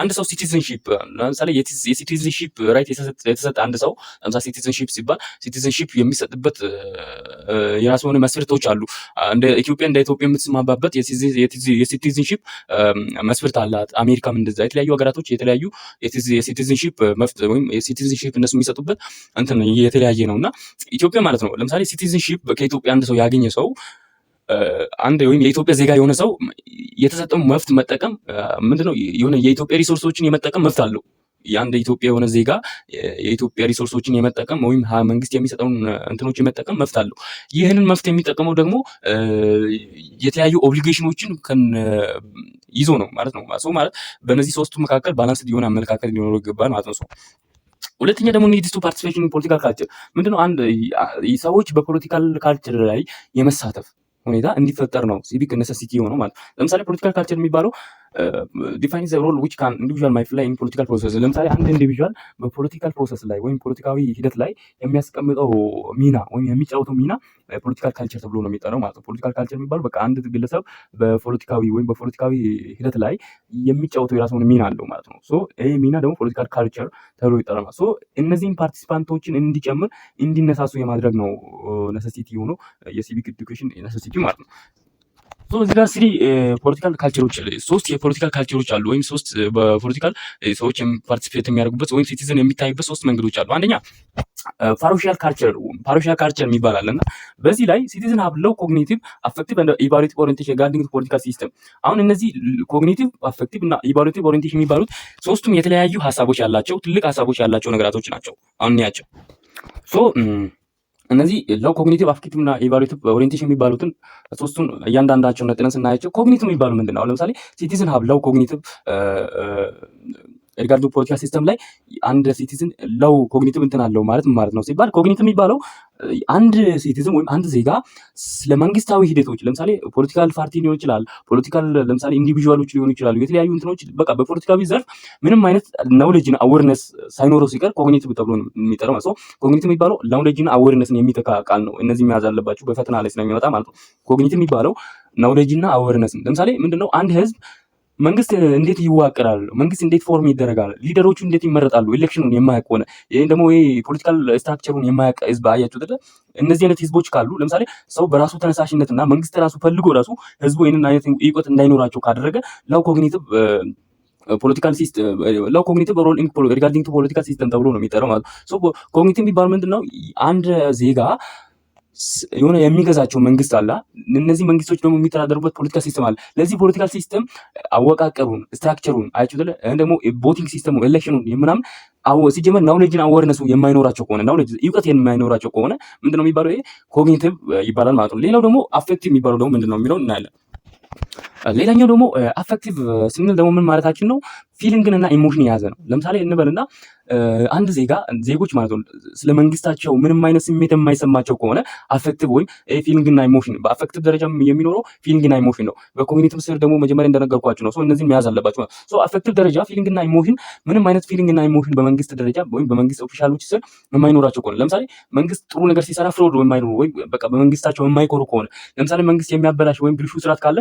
አንድ ሰው ሲቲዝንሺፕ ለምሳሌ የሲቲዝንሺፕ ራይት የተሰጠ አንድ ሰው ለምሳሌ ሲቲዝንሺፕ ሲባል ሲቲዝንሺፕ የሚሰጥበት የራሱ የሆነ መስፈርቶች አሉ። እንደ ኢትዮጵያ የምትስማማበት የሲቲዝንሺፕ መስፈርት አላት። አሜሪካም እንደዛ የተለያዩ ሀገራቶች የተለያዩ የሲቲዝንሺፕ መፍት ወይም የሲቲዝንሺፕ እነሱ የሚሰጡበት እንትን የተለያየ ነውና ኢትዮጵያ ማለት ነው። ለምሳሌ ሲቲዝንሺፕ ከኢትዮጵያ አንድ ሰው ያገኘ ሰው አንድ ወይም የኢትዮጵያ ዜጋ የሆነ ሰው የተሰጠው መብት መጠቀም ምንድነው የሆነ የኢትዮጵያ ሪሶርሶችን የመጠቀም መብት አለው። የአንድ ኢትዮጵያ የሆነ ዜጋ የኢትዮጵያ ሪሶርሶችን የመጠቀም ወይም መንግስት የሚሰጠውን እንትኖች የመጠቀም መብት አለው። ይህንን መብት የሚጠቀመው ደግሞ የተለያዩ ኦብሊጌሽኖችን ይዞ ነው ማለት ነው። ሰው ማለት በእነዚህ ሶስቱ መካከል ባላንስ የሆነ አመለካከት ሊኖረው ይገባል ማለት ነው። ሁለተኛ ደግሞ ኒድስ ቱ ፓርቲሲፔሽን ኢን ፖለቲካል ካልቸር። ምንድነው አንድ ሰዎች በፖለቲካል ካልቸር ላይ የመሳተፍ ሁኔታ እንዲፈጠር ነው ሲቪክ ኔሴሲቲ የሆነው ማለት ነው። ለምሳሌ ፖለቲካል ካልቸር የሚባለው ዲፋይን ዘ ሮል ዊች ካን ኢንዲቪጁዋል ማይ ፕሌይ ኢን ፖለቲካል ፕሮሰስ። ለምሳሌ አንድ ኢንዲቪጁዋል በፖለቲካል ፕሮሰስ ላይ ወይም ፖለቲካዊ ሂደት ላይ የሚያስቀምጠው ሚና ወይም የሚጫወተው ሚና ፖለቲካል ካልቸር ተብሎ ነው የሚጠራው ማለት ነው። ፖለቲካል ካልቸር የሚባለው በቃ አንድ ግለሰብ በፖለቲካዊ ወይም በፖለቲካዊ ሂደት ላይ የሚጫወተው የራሱን ሚና አለው ማለት ነው። ሶ ይሄ ሚና ደግሞ ፖለቲካል ካልቸር ተብሎ ይጠራል። ሶ እነዚህን ፓርቲሲፓንቶችን እንዲጨምር እንዲነሳሱ የማድረግ ነው ኔሴሲቲ ሆኖ የሲቪክ ኤዱኬሽን ኔሴሲቲ ማለት ነው። እዚህ ጋር ስሪ ፖለቲካል ካልቸሮች ሶስት የፖለቲካል ካልቸሮች አሉ ወይም ሶስት በፖለቲካል ሰዎች ፓርቲሲፔት የሚያደርጉበት ወይም ሲቲዝን የሚታይበት ሶስት መንገዶች አሉ። አንደኛ ፓሮሺያል ካልቸር የሚባል አለና በዚህ ላይ ሲቲዝን ሃቭ ሎው ኮግኒቲቭ አፌክቲቭ ኤንድ ኢቫሉዌቲቭ ኦሪየንቴሽን ሪጋርዲንግ ፖለቲካል ሲስተም። አሁን እነዚህ ኮግኒቲቭ አፌክቲቭ እና ኢቫሉዌቲቭ ኦሪየንቴሽን የሚባሉት ሶስቱም የተለያዩ ሀሳቦች ያላቸው ትልቅ ሀሳቦች ያላቸው ነገራቶች ናቸው። አሁን ያቸው እነዚህ ሎው ኮግኒቲቭ አፌክቲቭ እና ኢቫሉዌቲቭ ኦሪየንቴሽን የሚባሉትን ሶስቱን እያንዳንዳቸውን ነጥለን ስናያቸው ኮግኒቲቭ የሚባሉ ምንድን ነው? ለምሳሌ ሲቲዝን ሃቭ ሎው ኮግኒቲቭ ሪጋርዲንግ ፖለቲካል ሲስተም ላይ አንድ ሲቲዝን ሎው ኮግኒቲቭ እንትን አለው ማለት ነው ሲባል ኮግኒቲቭ የሚባለው አንድ ሲቲዝን ወይም አንድ ዜጋ ስለመንግስታዊ ሂደቶች ለምሳሌ ፖለቲካል ፓርቲ ሊሆን ይችላል፣ ፖለቲካል ለምሳሌ ኢንዲቪጁዋሎች ሊሆኑ ይችላሉ፣ የተለያዩ እንትኖች በቃ በፖለቲካዊ ዘርፍ ምንም አይነት ናውሌጅና አዌርነስ ሳይኖረው ሲቀር ኮግኒቲቭ ተብሎ ነው የሚጠራው ማለት ነው። ኮግኒቲቭ የሚባለው ናውሌጅና አዌርነስን የሚተካ ቃል ነው። እነዚህ መያዝ አለባችሁ በፈተና ላይ ስለሚመጣ ማለት ነው። ኮግኒቲቭ የሚባለው ናውሌጅና አዌርነስን ለምሳሌ ምንድነው አንድ ህዝብ መንግስት እንዴት ይዋቀራል፣ መንግስት እንዴት ፎርም ይደረጋል፣ ሊደሮቹ እንዴት ይመረጣሉ፣ ኤሌክሽኑን የማያውቅ ሆነ ይሄን ደግሞ ይሄ ፖለቲካል ስትራክቸሩን የማያውቅ ህዝብ አያችሁ አይደል? እነዚህ አይነት ህዝቦች ካሉ ለምሳሌ ሰው በራሱ ተነሳሽነትና መንግስት ራሱ ፈልጎ ራሱ ህዝቡ ይሄንን አይነት እውቀት እንዳይኖራቸው ካደረገ ሎው ኮግኒቲቭ ፖለቲካል ሲስተም ሎው ኮግኒቲቭ ሮል ኢን ሪጋርዲንግ ቱ ፖለቲካል ሲስተም ተብሎ ነው የሚጠራው ማለት ነው። ሶ ኮግኒቲቭ የሚባል ምንድነው አንድ ዜጋ የሆነ የሚገዛቸው መንግስት አለ። እነዚህ መንግስቶች ደግሞ የሚተዳደሩበት ፖለቲካል ሲስተም አለ። ለዚህ ፖለቲካል ሲስተም አወቃቀሩን ስትራክቸሩን አይችል ደግሞ ቮቲንግ ሲስተሙ ኤሌክሽኑን የምናምን ሲጀመር ናውሌጅን አወርነሱ የማይኖራቸው ከሆነ ናውሌጅ እውቀት የማይኖራቸው ከሆነ ምንድነው የሚባለው? ይሄ ኮግኒቲቭ ይባላል ማለት ነው። ሌላው ደግሞ አፌክቲቭ የሚባለው ደግሞ ምንድነው የሚለው እናያለን። ሌላኛው ደግሞ አፌክቲቭ ስንል ደግሞ ምን ማለታችን ነው? ፊሊንግን እና ኢሞሽን የያዘ ነው። ለምሳሌ እንበልና አንድ ዜጎች ማለት ነው ስለ መንግስታቸው ምንም አይነት ስሜት የማይሰማቸው ከሆነ አፌክቲቭ ወይም ፊሊንግና ኢሞሽን በአፌክቲቭ ደረጃ የሚኖረው ፊሊንግና ኢሞሽን ነው። በኮግኒቲቭ ስር ደግሞ መጀመሪያ እንደነገርኳችሁ ነው። እነዚህን መያዝ አለባችሁ። አፌክቲቭ ደረጃ ፊሊንግና ኢሞሽን ምንም አይነት ፊሊንግና ኢሞሽን በመንግስት ደረጃ ወይም በመንግስት ኦፊሻሎች ስር የማይኖራቸው ከሆነ ለምሳሌ መንግስት ጥሩ ነገር ሲሰራ ፍሮድ የማይኖሩ ወይም በቃ በመንግስታቸው የማይኮሩ ከሆነ ለምሳሌ መንግስት የሚያበላሽ ወይም ብልሹ ስርዓት ካለ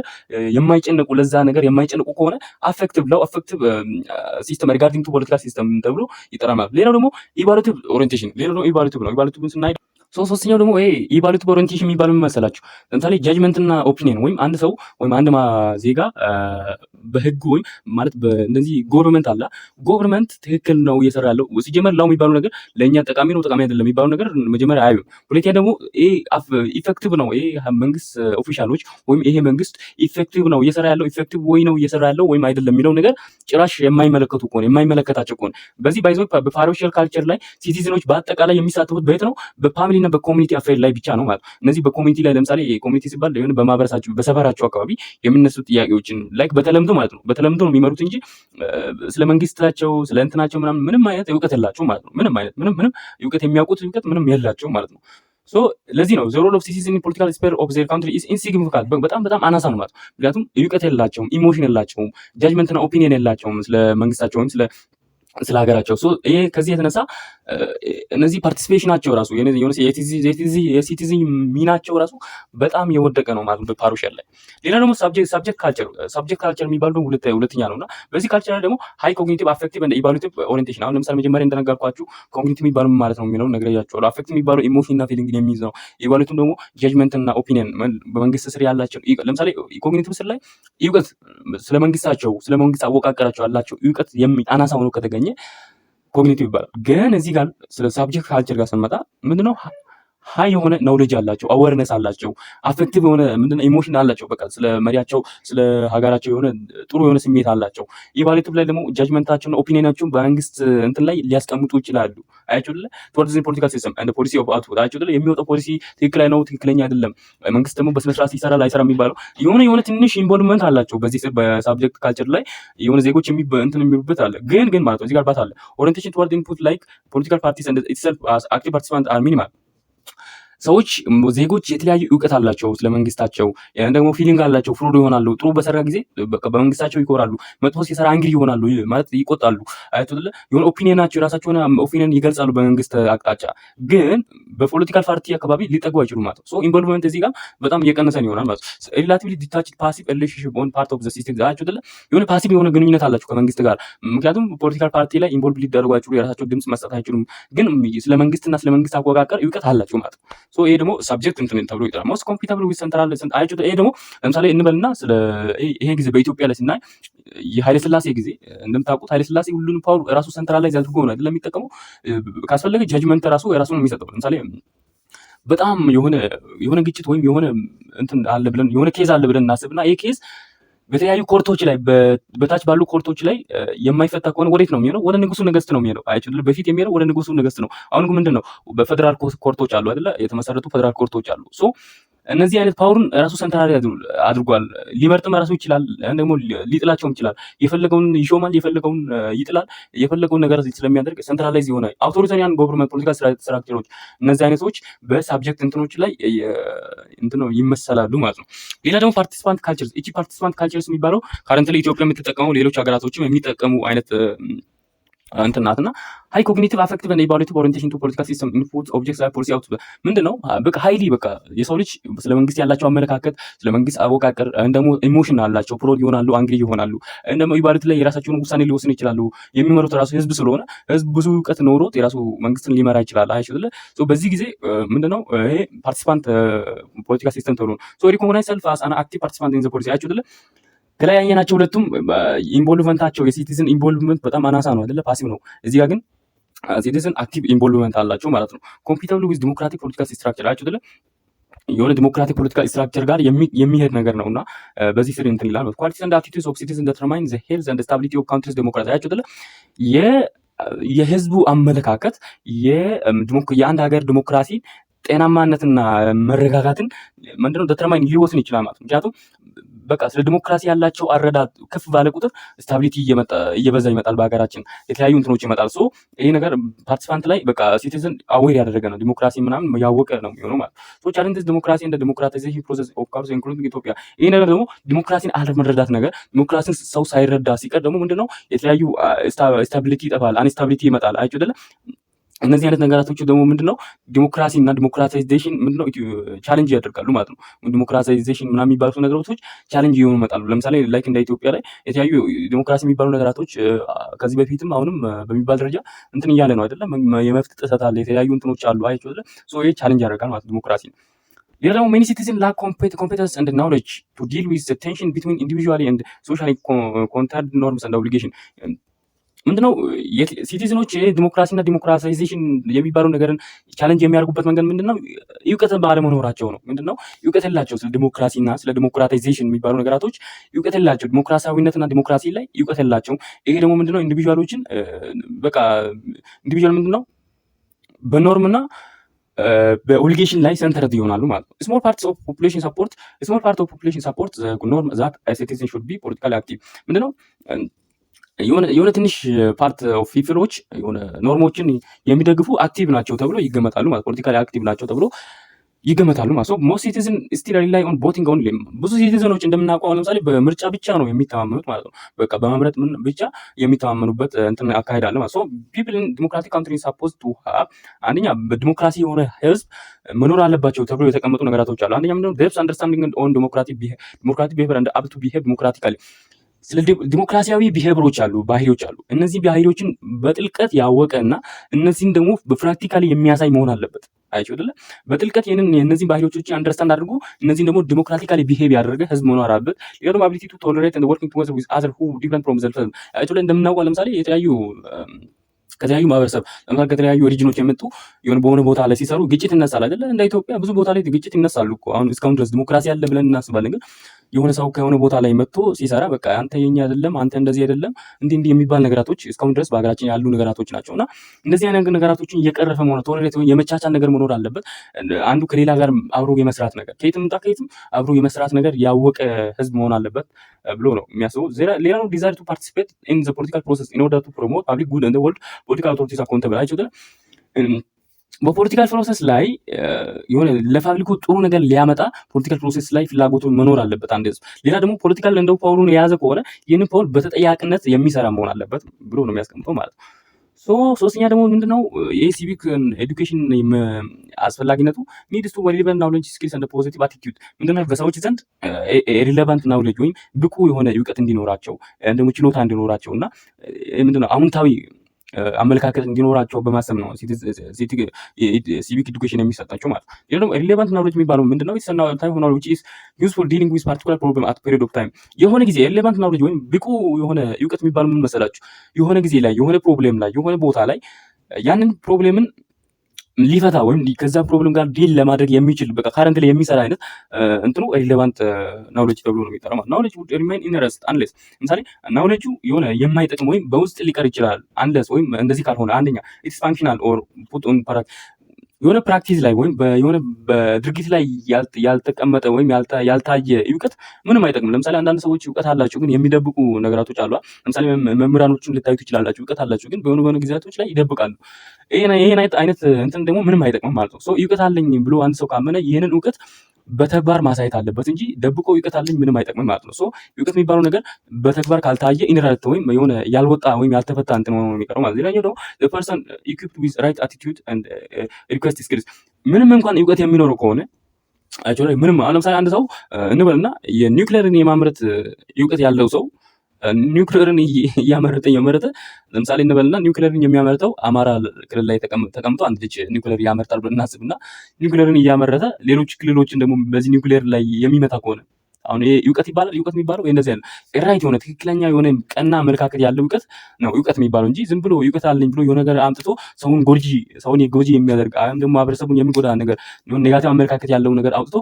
የማይጨነቁ ለዛ ነገር የማይጨነቁ ከሆነ አፌክቲቭ ሎው አፌክቲቭ ሲስተም ሪጋርዲንግ ቱ ፖለቲካል ሲስተም ተብሎ ይጠራል ማለት። ሌላው ደግሞ ኢቫሉዌቲቭ ኦሪየንቴሽን ሌላው ደግሞ ኢቫሉዌቲቭ ነው። ኢቫሉዌቲቭን ስናይ ሶስተኛው ደግሞ ይሄ ኢቫሉዌቲቭ ኦሪየንቴሽን የሚባለው ምን መሰላችሁ? ለምሳሌ ጃጅመንት እና ኦፒኒየን ወይም አንድ ሰው ወይም አንድ ዜጋ በህግ ወይም ማለት እንደዚህ ጎቨርንመንት አለ ጎቨርንመንት ትክክል ነው እየሰራ ያለው ሲጀመር ላው የሚባለው ነገር ለእኛ ጠቃሚ ነው ጠቃሚ አይደለም የሚባለው ነገር መጀመሪያ አያዩም። ሁለተኛ ደግሞ ይሄ ኢፌክቲቭ ነው ይሄ መንግስት ኦፊሻሎች ወይም ይሄ መንግስት ኢፌክቲቭ ነው እየሰራ ያለው ኢፌክቲቭ ወይ ነው እየሰራ ያለው ወይም አይደለም የሚለው ነገር ጭራሽ የማይመለከቱ ከሆነ የማይመለከታቸው ከሆነ በዚህ ባይዞ በፓሪሻል ካልቸር ላይ ሲቲዝኖች በአጠቃላይ የሚሳተፉት በየት ነው? በፋሚሊ እና በኮሚኒቲ አፌር ላይ ብቻ ነው ማለት ነው። እነዚህ በኮሚኒቲ ላይ ለምሳሌ ኮሚኒቲ ሲባል የሆነ በማህበረሰባቸው በሰፈራቸው አካባቢ የሚነሱ ጥያቄዎችን ላይክ በተለምዶ ማለት ነው በተለምዶ ነው የሚመሩት እንጂ ስለ መንግስታቸው ስለ እንትናቸው ምንም አይነት እውቀት የላቸው ማለት ነው። ምንም እውቀት የሚያውቁት እውቀት ምንም የላቸው ማለት ነው። ሶ ለዚህ ነው ዘ ሮል ኦፍ ሲቲዝን ኢን ፖለቲካል ስፌር ኦፍ ዜር ካንትሪ ኢዝ ኢንሲግኒፊካንት በጣም አናሳ ነው ማለት ነው። ምክንያቱም እውቀት የላቸውም፣ ኢሞሽን የላቸውም፣ ጃጅመንት እና ኦፒኒየን የላቸውም ስለ መንግስታቸው ወይም ስለ ሀገራቸው። ይሄ ከዚህ የተነሳ እነዚህ ፓርቲሲፔሽናቸው ራሱ የሲቲዝን ሚናቸው ራሱ በጣም የወደቀ ነው ማለት ነው በፓሪሻል ላይ። ሌላ ደግሞ ሳብጀክት ካልቸር የሚባለው ሁለተኛ ነውና በዚህ ካልቸር ላይ ደግሞ ሃይ ኮግኒቲቭ አፌክቲቭ እና ኢቫሉዌቲቭ ኦሪየንቴሽን አሁን ለምሳሌ መጀመሪያ እንደነገርኳችሁ ኮግኒቲቭ የሚባለው ማለት ነው የሚለው ነግሬያችኋለሁ። አፌክቲቭ የሚባለው ኢሞሽን እና ፊሊንግን የሚይዝ ነው። ኢቫሉዌቲቭ ደግሞ ጃጅመንት እና ኦፒኒየን በመንግስት ስር ያላቸው ለምሳሌ ኮግኒቲቭ ስር ላይ እውቀት ስለ መንግስት አወቃቀራቸው ያላቸው እውቀት አናሳ ሆኖ ከተገኘ ኮግኒቲቭ ይባላል። ግን እዚህ ጋር ስለ ሳብጀክት ካልቸር ጋር ስንመጣ ምንድነው ሃይ የሆነ ኖሌጅ አላቸው፣ አዌርነስ አላቸው፣ አፌክቲቭ የሆነ ምንድነው ኢሞሽን አላቸው። በቃ ስለ መሪያቸው ስለ ሀገራቸው የሆነ ጥሩ የሆነ ስሜት አላቸው። ኢቫሉዌቲቭ ላይ ደግሞ ጃጅመንታቸውና ኦፒኒየናቸውን በመንግስት እንትን ላይ ሊያስቀምጡ ይችላሉ። አያችሁ አይደለ? ቶዋርድስ ፖለቲካል ሲስተም አንድ ፖሊሲ ኦፍ አውትፑት አያችሁ አይደለ? የሚወጣው ፖሊሲ ትክክለኛ ነው ትክክለኛ አይደለም፣ መንግስት ደግሞ በስነ ስርዓት ይሰራል አይሰራም የሚባለው የሆነ ትንሽ ኢንቮልቭመንት አላቸው። በዚህ ስር በሳብጀክት ካልቸር ላይ የሆነ ዜጎች እንትን የሚሉበት አለ። ግን ማለት ነው እዚህ ጋር ባት አለ ኦሪየንቴሽን ቶዋርድ ኢንፑት ላይክ ፖለቲካል ፓርቲስ ኤንድ ኢትሰልፍ አስ አክቲቭ ፓርቲሲፓንት አር ሚኒማል። ዜጎች የተለያዩ እውቀት አላቸው ስለመንግስታቸው፣ ደግሞ ፊሊንግ አላቸው። ፍሮዶ ይሆናሉ። ጥሩ በሰራ ጊዜ በመንግስታቸው ይኮራሉ፣ መጥፎ ሲሰራ አንግሪ ይሆናሉ ማለት ይቆጣሉ። አይተውለ የሆነ ኦፒኒየናቸው የራሳቸውን ኦፒኒየን ይገልጻሉ በመንግስት አቅጣጫ። ግን በፖለቲካል ፓርቲ አካባቢ ሊጠጉ አይችሉም ማለት ነው። ሶ ኢንቮልቭመንት እዚህ ጋር በጣም እየቀነሰን ይሆናል ማለት ነው። ሪላቲቭሊ ዲታችድ ፓሲቭ ሪሌሽንሺፕ ኦን ፓርት ኦፍ ዘ ሲስተም አይተውለ የሆነ ፓሲቭ የሆነ ግንኙነት አላቸው ከመንግስት ጋር። ምክንያቱም ፖለቲካል ፓርቲ ላይ ኢንቮልቭ ሊደረጉ አይችሉም፣ የራሳቸው ድምጽ መስጠት አይችሉም። ግን ስለመንግስትና ስለመንግስት አወቃቀር እውቀት አላቸው ማለት ነው። ሶ ይሄ ደግሞ ሳብጀክት እንትን ተብሎ ይጠራል። ሞስት ኮምፒታብል ዊዝ ሰንትራል አይቹ። ይሄ ደግሞ ለምሳሌ እንበልና ስለ ይሄ ጊዜ በኢትዮጵያ ላይ ስናይ የኃይለ ሥላሴ ጊዜ እንደምታውቁት ኃይለ ሥላሴ ሁሉንም ፓወር ራሱ ሰንትራላይዝ አድርጎ ነው አይደል የሚጠቀመው። ካስፈለገ ጃጅመንት ራሱ የራሱን የሚሰጠው። ለምሳሌ በጣም የሆነ ግጭት ወይም የሆነ እንትን አለ ብለን የሆነ ኬዝ አለ ብለን እናስብና ይሄ ኬዝ በተለያዩ ኮርቶች ላይ በታች ባሉ ኮርቶች ላይ የማይፈታ ከሆነ ወዴት ነው የሚሄደው? ወደ ንጉሱ ነገስት ነው የሚሄደው። አይችል በፊት የሚሄደው ወደ ንጉሱ ነገስት ነው። አሁን ግን ምንድነው በፌደራል ኮርቶች አሉ አይደለ? የተመሰረቱ ፌደራል ኮርቶች አሉ። ሶ እነዚህ አይነት ፓወርን ራሱ ሰንትራል አድርጓል። ሊመርጥም ራሱ ይችላል፣ ደግሞ ሊጥላቸውም ይችላል። የፈለገውን ይሾማል፣ የፈለገውን ይጥላል። የፈለገውን ነገር ስለሚያደርግ ሰንትራላይዝ የሆነ አውቶሪታሪያን ገቨርንመንት ፖለቲካል ስትራክቸሮች እነዚህ አይነቶች በሳብጀክት እንትኖች ላይ እንትነው ይመሰላሉ ማለት ነው። ሌላ ደግሞ ፓርቲሲፓንት ካልቸርስ። እቺ ፓርቲሲፓንት ካልቸርስ የሚባለው ካረንትሊ ኢትዮጵያ የምትጠቀመው ሌሎች ሀገራቶችም የሚጠቀሙ አይነት እንትናትና ሃይ ኮግኒቲቭ አፌክቲቭ እና ኢቫሉዌቲቭ ኦሪየንቴሽን ቱ ፖለቲካል ሲስተም ኢንፑት ኦብጀክትስ ላይ ፖሊሲ አውት ምንድነው? በቃ ሃይሊ በቃ የሰው ልጅ ስለ መንግስት ያላቸው አመለካከት ስለ መንግስት አወቃቀር እንደሞ ኢሞሽን አላቸው። ፕሮድ ይሆናሉ፣ አንግሪ ይሆናሉ። እንደሞ ኢቫሉዌቲቭ ላይ የራሳቸውን ውሳኔ ሊወስኑ ይችላሉ። የሚመሩት ራሱ ህዝብ ስለሆነ ህዝብ ብዙ እውቀት ኖሮት የራሱ መንግስትን ሊመራ ይችላል። አይችልም። ሶ በዚህ ጊዜ ምንድነው ይሄ ፓርቲሲፓንት ፖለቲካል ሲስተም ተብሎ ሶ ሪኮግናይዝ ሰልፍ አስ አን አክቲቭ ፓርቲሲፓንት ኢን ዘ ፖሊሲ አይችልም። ከላይ ያየናቸው ሁለቱም ኢንቮልቭመንታቸው የሲቲዝን ኢንቮልቭመንት በጣም አናሳ ነው አይደለ? ፓሲቭ ነው። እዚህ ጋር ግን ሲቲዝን አክቲቭ ኢንቮልቭመንት አላቸው ማለት ነው። ኮምፒታብል ዊዝ ዲሞክራቲክ ፖለቲካል ስትራክቸር አይደል አይደለ? የሆነ ዲሞክራቲክ ፖለቲካል ስትራክቸር ጋር የሚሄድ ነገር ነውና በዚህ ስር እንትን ይላል። ኳሊቲስ ኤንድ አቲቲዩድስ ኦፍ ሲቲዝን ዲተርማይን ዘ ሄልዝ ኤንድ ስታቢሊቲ ኦፍ ካንትሪስ ዲሞክራሲ አይደል? የህዝቡ አመለካከት የአንድ ሀገር ዲሞክራሲ ጤናማነትና መረጋጋትን ምንድነው ዲተርማይን ሊወስን ይችላል ማለት ነው። ምክንያቱም በቃ ስለ ዲሞክራሲ ያላቸው አረዳድ ከፍ ባለ ቁጥር ስታቢሊቲ እየበዛ ይመጣል፣ በሀገራችን የተለያዩ እንትኖች ይመጣል። ሶ ይሄ ነገር ፓርቲሲፓንት ላይ በቃ ሲቲዝን አዌር ያደረገ ነው፣ ዲሞክራሲ ምናምን ያወቀ ነው የሚሆነው ማለት ሶ ቻሌንጅስ ዲሞክራሲ እንደ ዲሞክራታይዜሽን ፕሮሰስ ኦፍ ካርስ ኢንክሉዲንግ ኢትዮጵያ። ይሄ ነገር ደግሞ ዲሞክራሲን አለመረዳት ነገር ዲሞክራሲን ሰው ሳይረዳ ሲቀር ደግሞ ምንድነው የተለያዩ ስታቢሊቲ ይጠፋል፣ አንስታቢሊቲ ይመጣል። አይደለ እነዚህ አይነት ነገራቶች ደግሞ ምንድነው ዲሞክራሲ እና ዲሞክራታይዜሽን ምንድነው ቻሌንጅ ያደርጋሉ ማለት ነው። ዲሞክራታይዜሽን ምናምን የሚባሉት ነገራቶች ቻሌንጅ እየሆኑ ይመጣሉ። ለምሳሌ ላይክ እንደ ኢትዮጵያ ላይ የተለያዩ ዲሞክራሲ የሚባሉ ነገራቶች ከዚህ በፊትም አሁንም በሚባል ደረጃ እንትን እያለ ነው አይደለም። የመብት ጥሰት አለ፣ የተለያዩ እንትኖች አሉ አይደል? ሶ ይሄ ቻሌንጅ ያደርጋል ማለት ዲሞክራሲ። ሌላ ደግሞ many citizens lack competence and knowledge to deal with the tension between individually and socially contained norms and obligation ምንድነው ሲቲዝኖች ዲሞክራሲና ዲሞክራታይዜሽን የሚባለው ነገርን ቻሌንጅ የሚያደርጉበት መንገድ ምንድነው? እውቀት ባለመኖራቸው ነው። ምንድነው እውቀት የላቸው ስለ ዲሞክራሲና ስለ ዲሞክራታይዜሽን የሚባሉ ነገራቶች እውቀት የላቸው፣ ዲሞክራሲያዊነትና ዲሞክራሲ ላይ እውቀት የላቸው። ይሄ ደግሞ ምንድነው ኢንዲቪጁዋሎችን በቃ ኢንዲቪጁዋል ምንድነው በኖርምና በኦብሊጌሽን ላይ ሰንተርድ ይሆናሉ ማለት ነው። ስሞል ፓርት ኦፍ ፖፑሌሽን ሰፖርት ኖርም ዛት ሲቲዝን ሹድ ቢ ፖለቲካሊ አክቲቭ ምንድነው የሆነ ትንሽ ፓርት ኦፍ ፒፕሎች የሆነ ኖርሞችን የሚደግፉ አክቲቭ ናቸው ተብሎ ይገመታሉ ማለት ፖለቲካሊ አክቲቭ ናቸው ተብሎ ይገመታሉ ማለት ነው። ሞስት ሲቲዝን ስቲል ሪላይ ኦን ቮቲንግ ኦንሊ ብዙ ሲቲዝኖች እንደምናውቀው ለምሳሌ በምርጫ ብቻ ነው የሚተማመኑት ማለት ነው። በቃ በመምረጥ ብቻ የሚተማመኑበት እንትን አካሄድ አለ ማለት ነው። ፒፕል ኢን ዲሞክራቲክ ካንትሪ ሳፖዝ ቱ ሃቭ አንደኛ በዲሞክራሲ የሆነ ህዝብ መኖር አለባቸው ተብሎ የተቀመጡ ነገራቶች አሉ። አንደኛ ምንድነው ዴፕስ አንደርስታንዲንግ ኦን ዲሞክራቲክ ቢሄቪየር ኤንድ አፕ ቱ ቢሄቭ ዲሞክራቲካሊ ስለ ዲሞክራሲያዊ ቢሄቪየሮች አሉ፣ ባህሪዎች አሉ። እነዚህ ባህሪዎችን በጥልቀት ያወቀና እነዚህን ደግሞ በፕራክቲካሊ የሚያሳይ መሆን አለበት። አይቼው አይደለ? በጥልቀት እነዚህ ባህሪዎች አንደርስታንድ አድርጎ እነዚህን ደግሞ ዲሞክራቲካሊ ቢሄቭ ያደረገ ህዝብ መኖር አለበት። ሌላው ደግሞ አቢሊቲ ቱ ቶለሬት ኤንድ ወርኪንግ ቱጌዘር ዊዝ አዘር ሁ ዲፍረንት ፍሮም ዘልፍ አይቼው ላይ እንደምናውቀው ለምሳሌ ከተለያዩ ማህበረሰብ ለምሳሌ ከተለያዩ ኦሪጂኖች የመጡ የሆነ በሆነ ቦታ ላይ ሲሰሩ ግጭት ይነሳል አይደለ? እንደ ኢትዮጵያ ብዙ ቦታ ላይ ግጭት ይነሳሉ እኮ አሁን እስካሁን ድረስ ዲሞክራሲ አለ ብለን እናስባለን። ግን የሆነ ሰው ከሆነ ቦታ ላይ መጥቶ ሲሰራ በቃ አንተ የኛ አይደለም፣ አንተ እንደዚህ አይደለም፣ እንዲህ የሚባል ነገራቶች እስካሁን ድረስ በሀገራችን ያሉ ነገራቶች ናቸውና እንደዚህ አይነት ነገራቶችን እየቀረፈ መሆን ቶለሬት የመቻቻል ነገር መኖር አለበት። አንዱ ከሌላ ጋር አብሮ የመስራት ነገር ከየትም አብሮ የመስራት ነገር ያወቀ ህዝብ መሆን አለበት ብሎ ነው የሚያስበው። ሌላ ነው ዲዛይር ቱ ፓርቲሲፔት ኢን ዘ ፖለቲካል ፕሮሰስ ኢን ኦርደር ቱ ፕሮሞት ፐብሊክ ጉድ ኤንድ ወርልድ ፖለቲካል አውቶሪቲስ አካውንተብል አይደል? በፖለቲካል ፕሮሰስ ላይ የሆነ ለፋብሪኩ ጥሩ ነገር ሊያመጣ ፖለቲካል ፕሮሰስ ላይ ፍላጎቱ መኖር አለበት አንድ ህዝብ። ሌላ ደግሞ ፖለቲካል እንደው ፓወሩን የያዘ ከሆነ ይህንን ፓወር በተጠያቂነት የሚሰራ መሆን አለበት ብሎ ነው የሚያስቀምጠው ማለት ነው። ሶስተኛ ደግሞ ምንድነው የሲቪክ ኤዱኬሽን አስፈላጊነቱ ኒድስ ቱ ሪሌቫንት ናውሌጅ ስኪልስ ኤንድ ፖዚቲቭ አቲቲዩድ ምንድነው በሰዎች ዘንድ ሪሌቫንት ናውሌጅ ወይም ብቁ የሆነ እውቀት እንዲኖራቸው ደግሞ ችሎታ እንዲኖራቸው እና ምንድነው አዎንታዊ አመለካከት እንዲኖራቸው በማሰብ ነው ሲቪክ ኤዱኬሽን የሚሰጣቸው ማለት ነው። ሌላው ሪሌቫንት ናውሌጅ የሚባለው ምንድነው ታይፕ ናውሌጅ which is useful dealing with particular problem at period of time የሆነ ጊዜ ሪሌቫንት ናውሌጅ ወይም ብቁ የሆነ እውቀት የሚባለው ምን መሰላችሁ? የሆነ ጊዜ ላይ የሆነ ፕሮብሌም ላይ የሆነ ቦታ ላይ ያንን ፕሮብሌምን ሊፈታ ወይም ከዛ ፕሮብሌም ጋር ዲል ለማድረግ የሚችል በቃ ካረንት ላይ የሚሰራ አይነት እንትኑ ሪሌቫንት ናውሌጅ ተብሎ ነው የሚጠራው ማለት። ናውሌጅ would remain interested unless ለምሳሌ ናውሌጁ የሆነ የማይጠቅም ወይም በውስጥ ሊቀር ይችላል unless ወይም እንደዚህ ካልሆነ አንደኛ it's functional or put on የሆነ ፕራክቲስ ላይ ወይም የሆነ በድርጊት ላይ ያልተቀመጠ ወይም ያልታየ እውቀት ምንም አይጠቅም። ለምሳሌ አንዳንድ ሰዎች እውቀት አላቸው ግን የሚደብቁ ነገራቶች አሉ። ለምሳሌ መምህራኖችን ልታዩት ይችላላችሁ፣ እውቀት አላቸው ግን በሆነ ጊዜያቶች ላይ ይደብቃሉ። ይሄን አይነት እንትን ደግሞ ምንም አይጠቅምም ማለት ነው። እውቀት አለኝ ብሎ አንድ ሰው ካመነ ይህንን እውቀት በተግባር ማሳየት አለበት እንጂ ደብቆ እውቀት አለኝ ምንም አይጠቅምም ማለት ነው። እውቀት የሚባለው ነገር በተግባር ካልታየ ኢንራይት ወይም የሆነ ያልወጣ ወይም ያልተፈታ እንትን ሆኖ ነው የሚቀረው ማለት ነው። ሌላኛው ደግሞ the person equipped with right attitude and request skills ምንም እንኳን እውቀት የሚኖረው ከሆነ አክቹዋሊ ምንም ለምሳሌ አንድ ሰው እንበልና የኒውክሌርን የማምረት እውቀት ያለው ሰው ኒውክሌርን እያመረተ ለምሳሌ እንበልና ኒውክሌርን የሚያመርተው አማራ ክልል ላይ ተቀምጦ አንድ ልጅ ኒውክሌር ያመርታል ብለን እናስብና ኒውክሌርን እያመረተ ሌሎች ክልሎችን ደግሞ በዚህ ኒውክሌር ላይ የሚመታ ከሆነ አሁን ይሄ እውቀት ይባላል? እውቀት የሚባለው እንደዚህ ያለ ራይት የሆነ ትክክለኛ የሆነ ቀና አመለካከት ያለው እውቀት ነው እውቀት የሚባለው እንጂ ዝም ብሎ እውቀት አለኝ ብሎ የሆነ ነገር አምጥቶ ሰውን ጎጂ የሚያደርግ አሁን ደግሞ ማህበረሰቡን የሚጎዳ ነገር የሆነ ኔጋቲቭ አመለካከት ያለው ነገር አውጥቶ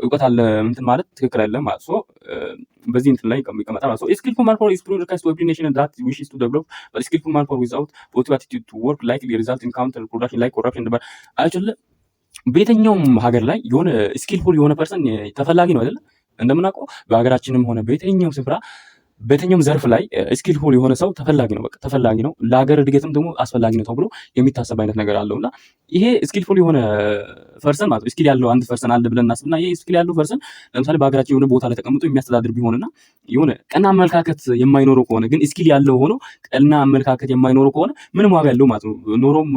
እውቀት አለ እንትን ማለት ትክክል አይደለም ማለት ነው። በዚህ እንትን ላይ ይቀመጣል ማለት ነው። skillful man for is produced to every nation that wishes to develop but skillful man for without positive attitude to work likely result in counter production like corruption አይደለ? በየትኛውም ሀገር ላይ የሆነ ስኪልፉል የሆነ ፐርሰን ተፈላጊ ነው አይደለ? እንደምናውቀው በሀገራችንም ሆነ በየትኛው ስፍራ በየትኛውም ዘርፍ ላይ ስኪልፉል የሆነ ሰው ተፈላጊ ነው። በቃ ተፈላጊ ነው። ለሀገር እድገትም ደግሞ አስፈላጊ ነው ተብሎ የሚታሰብ አይነት ነገር አለው እና ይሄ ስኪልፉል የሆነ ፐርሰን ማለት ነው። ስኪል ያለው አንድ ፐርሰን አለ ብለን እናስብና ይሄ ስኪል ያለው ፐርሰን ለምሳሌ በሀገራችን የሆነ ቦታ ላይ ተቀምጦ የሚያስተዳድር ቢሆንና የሆነ ቀና አመለካከት የማይኖረው ከሆነ ግን ስኪል ያለው ሆኖ ቀና አመለካከት የማይኖረው ከሆነ ምንም ዋጋ ያለው ማለት ነው። ኖሮም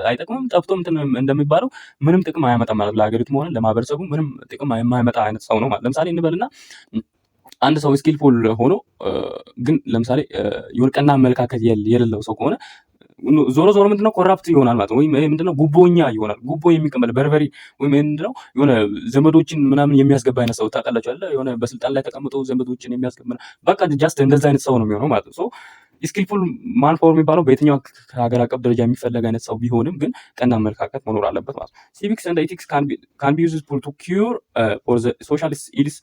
አይጠቅምም፣ ጠፍቶም እንደሚባለው ምንም ጥቅም አያመጣም ማለት ለሀገሪቱም ሆነ ለማህበረሰቡ ምንም ጥቅም የማያመጣ አይነት ሰው ነው ማለት ለምሳሌ እንበልና አንድ ሰው ስኪልፉል ሆኖ ግን ለምሳሌ የሆነ ቀና አመለካከት የሌለው ሰው ከሆነ ዞሮ ዞሮ ምንድነው ኮራፕት ይሆናል ማለት ነው። ወይም ምንድነው ጉቦኛ ይሆናል። ጉቦ የሚቀበል በርበሪ ወይም ምንድነው የሆነ ዘመዶችን ምናምን የሚያስገባ አይነት ሰው ታውቃላችሁ አይደል? የሆነ በስልጣን ላይ ተቀምጦ ዘመዶችን የሚያስገባ በቃ ጃስት እንደዛ አይነት ሰው ነው የሚሆነው ማለት ነው። ሶ ስኪልፉል ማን ፓወር የሚባለው በየትኛው ሀገር አቀፍ ደረጃ የሚፈለግ አይነት ሰው ቢሆንም ግን ቀና አመለካከት መኖር አለበት ማለት ነው። ሲቪክስ ኤንድ ኤቲክስ ካን ቢ ዩዝድ ቱ ኪውር ፎር ዘ ሶሻል ኢልስ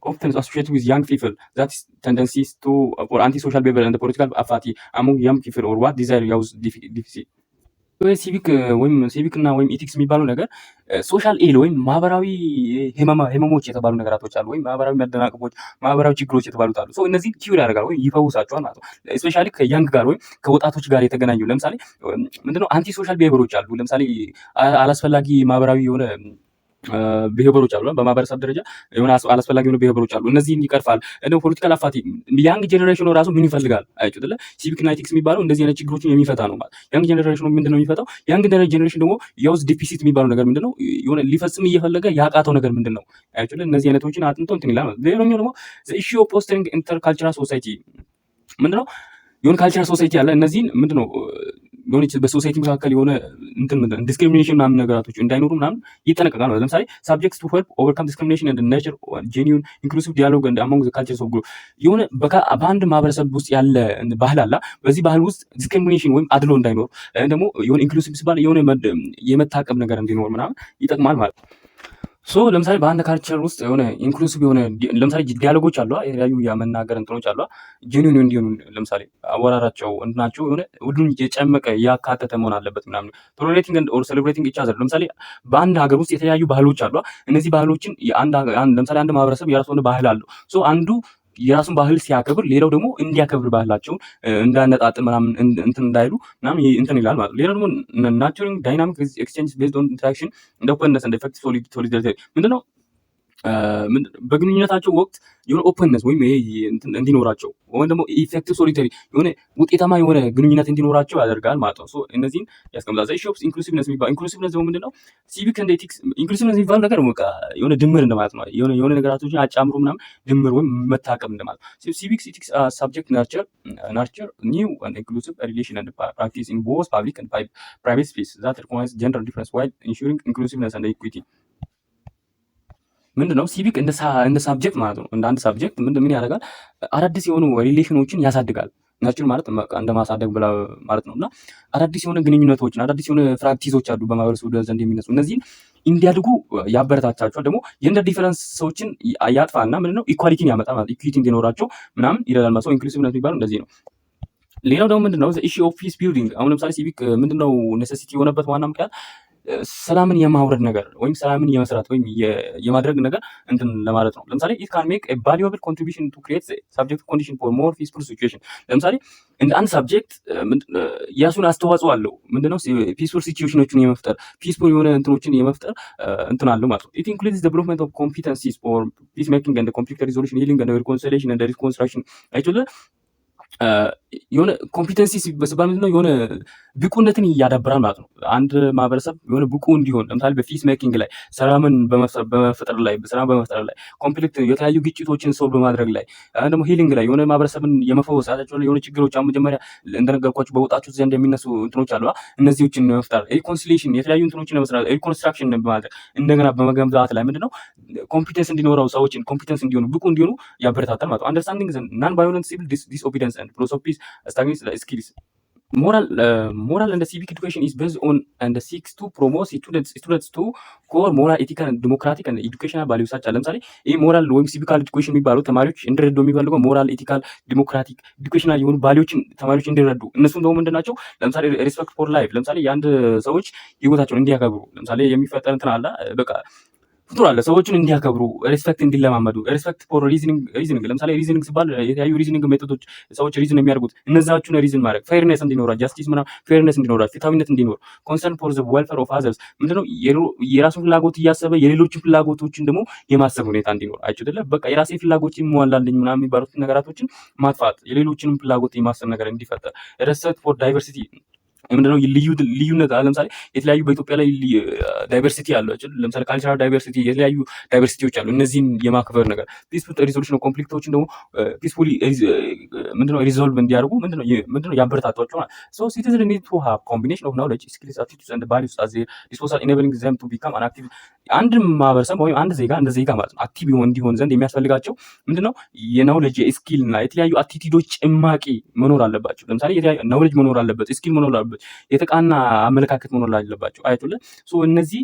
often associated with young people, that is tendencies to for anti-social behavior and the political apathy among young people or what desire use deficit ሲቪክ ወይም ሲቪክ እና ወይም ኢቲክስ የሚባለው ነገር ሶሻል ኢል ወይም ማህበራዊ ህመሞች የተባሉ ነገራቶች አሉ፣ ወይም ማህበራዊ መደናቀፎች፣ ማህበራዊ ችግሮች የተባሉት አሉ። እነዚህ ኪውር ያደርጋል ወይም ይፈውሳቸዋል ማለት ነው። ስፔሻሊ ከያንግ ጋር ወይም ከወጣቶች ጋር የተገናኙ ለምሳሌ ምንድነው አንቲ ሶሻል ቢሄቪየሮች አሉ። ለምሳሌ አላስፈላጊ ማህበራዊ የሆነ ብሄበሮች አሉ። በማህበረሰብ ደረጃ የሆነ አላስፈላጊ የሆኑ ብሄበሮች አሉ። እነዚህን ይቀርፋል። እንደው ፖለቲካል አፋቲ ያንግ ጀነሬሽኑ ራሱ ምን ይፈልጋል አይደል? አይደለ ሲቪክ እና ኤቲክስ የሚባለው እንደዚህ አይነት ችግሮችን የሚፈታ ነው ማለት። ያንግ ጀነሬሽኑ ምንድነው የሚፈታው? ያንግ ጀነሬሽን ደግሞ ያውስ ዲፊሲት የሚባለው ነገር ምንድነው? የሆነ ሊፈጽም እየፈለገ ያቃተው ነገር ምንድነው አይደል? እነዚህ አይነቶችን አጥንቶ እንትን ይላል ማለት። ሌላኛው ደግሞ ዘ ኢሹ ኦፍ ፎስተሪንግ ኢንተርካልቸራል ሶሳይቲ ምንድነው? የሆነ ካልቸራል ሶሳይቲ አለ። እነዚህን ምንድነው የሆነ በሶሳይቲ መካከል የሆነ እንትን ዲስክሪሚኔሽን ምናምን ነገራቶች እንዳይኖሩ ምናምን ይጠነቀቃል። ለምሳሌ ሳብጀክትስ ቱ ሄልፕ ኦቨርካም ዲስክሪሚኔሽን ኤንድ ነቸር ጄኒዩን ኢንክሉሲቭ ዲያሎግ ኤንድ አሞንግ ዘ ካልቸርስ ኦፍ ግሩፕ የሆነ በአንድ ማህበረሰብ ውስጥ ያለ ባህል አለ። በዚህ ባህል ውስጥ ዲስክሪሚኔሽን ወይም አድሎ እንዳይኖር ደግሞ የሆነ ኢንክሉሲቭ ሲባል የሆነ የመታቀብ ነገር እንዲኖር ምናምን ይጠቅማል ማለት ነው። ሶ ለምሳሌ በአንድ ካልቸር ውስጥ የሆነ ኢንክሉሲቭ የሆነ ለምሳሌ ዲያሎጎች አሉ፣ የተለያዩ የመናገር እንትኖች አሉ፣ ጄኒዩን እንዲሆኑ ለምሳሌ አወራራቸው እንትናቸው የሆነ ሁሉን የጨመቀ ያካተተ መሆን አለበት ምናምን። ቶለሬቲንግ ኤንድ ኦር ሴሌብሬቲንግ ኢች አዘር ለምሳሌ በአንድ ሀገር ውስጥ የተለያዩ ባህሎች አሉ። እነዚህ ባህሎችን ለምሳሌ አንድ ማህበረሰብ የራሱ ሆነ ባህል አለው። ሶ አንዱ የራሱን ባህል ሲያከብር ሌላው ደግሞ እንዲያከብር ባህላቸውን እንዳነጣጥል ምናምን እንትን እንዳይሉ ምናምን እንትን ይላል ማለት ነው። ሌላው ደግሞ ናቹራል ዳይናሚክ ኤክስቼንጅ ቤዝድ ኦን ኢንተራክሽን እንደ ኦፕንነስ እንደ ኢፌክቲቭ ሶሊዳሪቲ ምንድነው በግንኙነታቸው ወቅት የሆነ ኦፕንነስ ወይም እንዲኖራቸው ወይም ደግሞ ኢፌክቲቭ ሶሊዳሪ የሆነ ውጤታማ የሆነ ግንኙነት እንዲኖራቸው ያደርጋል ማለት ነው። ሶ እነዚህን ያስቀምጣል። ዘ ኢሹ ኦፍ ኢንክሉሲቭነስ የሚባለው ኢንክሉሲቭነስ ደግሞ ምንድነው? ሲቪክ ኤንድ ኤቲክስ ኢንክሉሲቭነስ የሚባለው ነገር በቃ የሆነ ድምር እንደማለት ነው። የሆነ ነገራቶችን አጫምሮ ምናምን ድምር ወይም መታቀብ እንደማለት ነው። ሲቪክስ ኤቲክስ ሳብጀክት ናርቸር ኒው ኤንድ ኢንክሉሲቭ ሪሌሽን ኤንድ ፕራክቲስ ኢን ቦዝ ፐብሊክ ኤንድ ፕራይቬት ስፔስ ዛት ሪኮግናይዝ ጀንደር ዲፈረንስ ዋይል ኢንሹሪንግ ኢንክሉሲቭነስ ኤንድ ኢኩዊቲ ምንድነው ሲቪክ እንደ ሳብጀክት ማለት ነው። እንደ አንድ ሳብጀክት ምን ያደርጋል? አዳዲስ የሆኑ ሪሌሽኖችን ያሳድጋል። ናቹራል ማለት እንደ ማሳደግ ብላ ማለት ነውና አዳዲስ የሆነ ግንኙነቶችን አዳዲስ የሆነ ፕራክቲሶች አሉ በማህበረሰቡ ዘንድ የሚነሱ እነዚህን እንዲያድጉ ያበረታታቸዋል። ደግሞ የእንደ ዲፈረንስ ሰዎችን ያጥፋና ምንድነው ኢኳሊቲን ያመጣ ማለት ኢኩዊቲ እንዲኖራቸው ምናምን ይረዳል ማለት ነው። ኢንክሉሲቭነት የሚባለው እንደዚህ ነው። ሌላው ደግሞ ምንድነው ዘ ኢሹ ኦፍ ፒስ ቢልዲንግ አሁን ለምሳሌ ሲቪክ ምንድነው ኔሴሲቲ የሆነበት ዋና ምክንያት ሰላምን የማውረድ ነገር ወይም ሰላምን የመስራት ወይም የማድረግ ነገር እንትን ለማለት ነው። ለምሳሌ ኢት ካን ሜክ ኤ ቫሉዌብል ኮንትሪቢዩሽን ቱ ክሪኤት ሰብጀክት ኮንዲሽን ፎር ሞር ፒስፉል ሲቹዌሽን። ለምሳሌ እንደ አንድ ሳብጀክት የራሱን አስተዋጽኦ አለው። ምንድነው ፒስፉል ሲቹዌሽኖችን የመፍጠር ፒስፉል የሆነ እንትኖችን የመፍጠር እንትን አለው ማለት ነው። ኢት ኢንክሉድስ ዴቨሎፕመንት ኦፍ ኮምፒተንሲስ ፎር ፒስ ሜኪንግ ኤንድ ኮንፍሊክት ሪዞሉሽን ሂሊንግ ኤንድ ሪኮንሲሊዬሽን ኤንድ ሪኮንስትራክሽን አይደለ የሆነ ኮምፒተንሲ ሲባል ምንድነው የሆነ ብቁነትን ያዳብራል ማለት ነው። አንድ ማህበረሰብ የሆነ ብቁ እንዲሆን ለምሳሌ በፒስ ሜኪንግ ላይ ሰላምን በመፍጠር ላይ ኮንፍሊክት የተለያዩ ግጭቶችን ሶልቭ በማድረግ ላይ ደግሞ ሂሊንግ ላይ የሆነ ማህበረሰብን የመፈወስ የሆነ ችግሮች አሁን መጀመሪያ እንደነገርኳችሁ በወጣቶች ዘንድ የሚነሱ እንትኖች አሉ። እነዚህዎችን መፍጠር ሪኮንሲሊዬሽን የተለያዩ እንትኖችን ለመስራት ሪኮንስትራክሽን በማድረግ እንደገና በመገንባት ላይ ምንድነው ኮምፒተንስ እንዲኖረው ሰዎችን ኮምፒተንስ እንዲሆኑ ብቁ እንዲሆኑ ያበረታታል ማለት ነው። አንደርስታንዲንግ ናን ቫዮለንት ሲቪል ዲስኦቢዲየንስ ኤንድ ፊሎሶፊስ ስታግኒስ ስኪልስ moral and civic education is based on and seeks to promote students to core moral ethical and democratic and educational values አለ። ለምሳሌ ይሄ ሞራል ወይም ሲቪካል ኤዱኬሽን የሚባለው ተማሪዎች እንዲረዱ የሚፈልገው ሞራል ኤቲካል ዲሞክራቲክ ኤዱኬሽናል የሆኑ ቫሊዎችን ተማሪዎች እንዲረዱ እነሱም ደግሞ ምንድናቸው? ለምሳሌ ሪስፔክት ፎር ላይፍ ለምሳሌ የአንድ ሰዎች ህይወታቸውን እንዲያከብሩ ለምሳሌ የሚፈጠር እንትን አለ በቃ ፍጡር አለ። ሰዎችን እንዲያከብሩ ሪስፔክት እንዲለማመዱ ሪስፔክት ፎር ሪዝኒንግ ለምሳሌ ሪዝኒንግ ሲባል የተለያዩ ሪዝኒንግ ሜቶዶች ሰዎች ሪዝን የሚያደርጉት እነዛዎቹን ሪዝን ማድረግ ፌርነስ እንዲኖራ ጃስቲስ ምናምን ፌርነስ እንዲኖራ ፍትሃዊነት እንዲኖር ኮንሰርን ፎር ዘ ዌልፌር ኦፍ አዘርስ ምንድነው የራሱን ፍላጎት እያሰበ የሌሎችን ፍላጎቶችን ደግሞ የማሰብ ሁኔታ እንዲኖር አይደለ በቃ የራሴ ፍላጎት ይሟላልኝ ምናምን የሚባሉት ነገራቶችን ማጥፋት የሌሎችንም ፍላጎት የማሰብ ነገር እንዲፈጠር ሪስፔክት ፎር ዳይቨርሲቲ ምንድነው ልዩነት አለ። ለምሳሌ የተለያዩ በኢትዮጵያ ላይ ዳይቨርሲቲ አለ አይደል? ለምሳሌ ካልቸራል ዳይቨርሲቲ የተለያዩ ዳይቨርሲቲዎች አሉ። እነዚህን የማክበር ነገር ፒስፉል ሪዞሉሽን ኦፍ ኮንፍሊክቶችን ደግሞ ፒስፉሊ ምንድነው ሪዞልቭ እንዲያደርጉ ምንድነው ያበረታቷቸው ማለት ሶ ሲቲዝን ኒድ ቱ ሃቭ ኮምቢኔሽን ኦፍ ኖሌጅ ስኪልስ አቲቲዩድስ ኤንድ ቫልዩስ አዝ ዲስፖዛል ኢኔብሊንግ ዘም ቱ ቢካም አን አክቲቭ አንድ ማህበረሰብ ወይም አንድ ዜጋ እንደ ዜጋ ማለት ነው አክቲቭ እንዲሆን ዘንድ የሚያስፈልጋቸው ምንድነው የኖሌጅ ስኪል እና የተለያዩ አቲቲዩዶች ጭማቂ መኖር አለባቸው። ለምሳሌ የተለያዩ ኖሌጅ መኖር አለበት፣ ስኪል መኖር አለበት፣ የተቃና አመለካከት መኖር አለባቸው። አይቶለ ሶ እነዚህ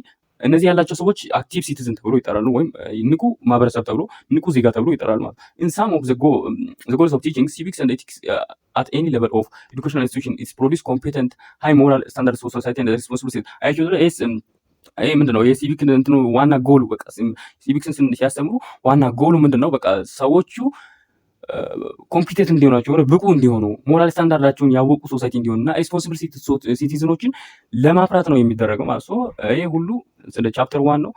ያላቸው ሰዎች አክቲቭ ሲቲዝን ተብሎ ይጠራሉ፣ ወይም ንቁ ማህበረሰብ ተብሎ ንቁ ዜጋ ተብሎ ይጠራሉ ማለት ኢን ሳም ኦፍ ዘ ጎልስ ኦፍ ቲቺንግ ሲቪክስ ኤንድ ኤቲክስ at any level of educational institution is produce competent high moral standards for society and responsible citizens አይቶለ ይሄ ምንድነው የሲቪክ እንትኑ ዋና ጎሉ በቃ ሲቪክስን ሲያስተምሩ ዋና ጎሉ ምንድነው በቃ ሰዎቹ ኮምፒቴንት እንዲሆናቸው ብቁ እንዲሆኑ ሞራል ስታንዳርዳቸውን ያወቁ ሶሳይቲ እንዲሆኑና ሪስፖንሲብል ሲቲዝኖችን ለማፍራት ነው የሚደረገው ማለት ነው። ይሄ ሁሉ ስለ ቻፕተር 1 ነው።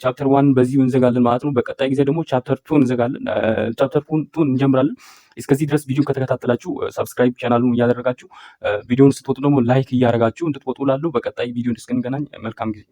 ቻፕተር 1 በዚህ እንዘጋለን ማለት ነው። በቀጣይ ጊዜ ደግሞ ቻፕተር 2 እንዘጋለን። ቻፕተር 2 እንጀምራለን። እስከዚህ ድረስ ቪዲዮን ከተከታተላችሁ ሰብስክራይብ ቻናሉን እያደረጋችሁ ቪዲዮውን ስትወጡ ደግሞ ላይክ እያደረጋችሁ እንድትወጡ ላለው በቀጣይ ቪዲዮ እስክንገናኝ መልካም ጊዜ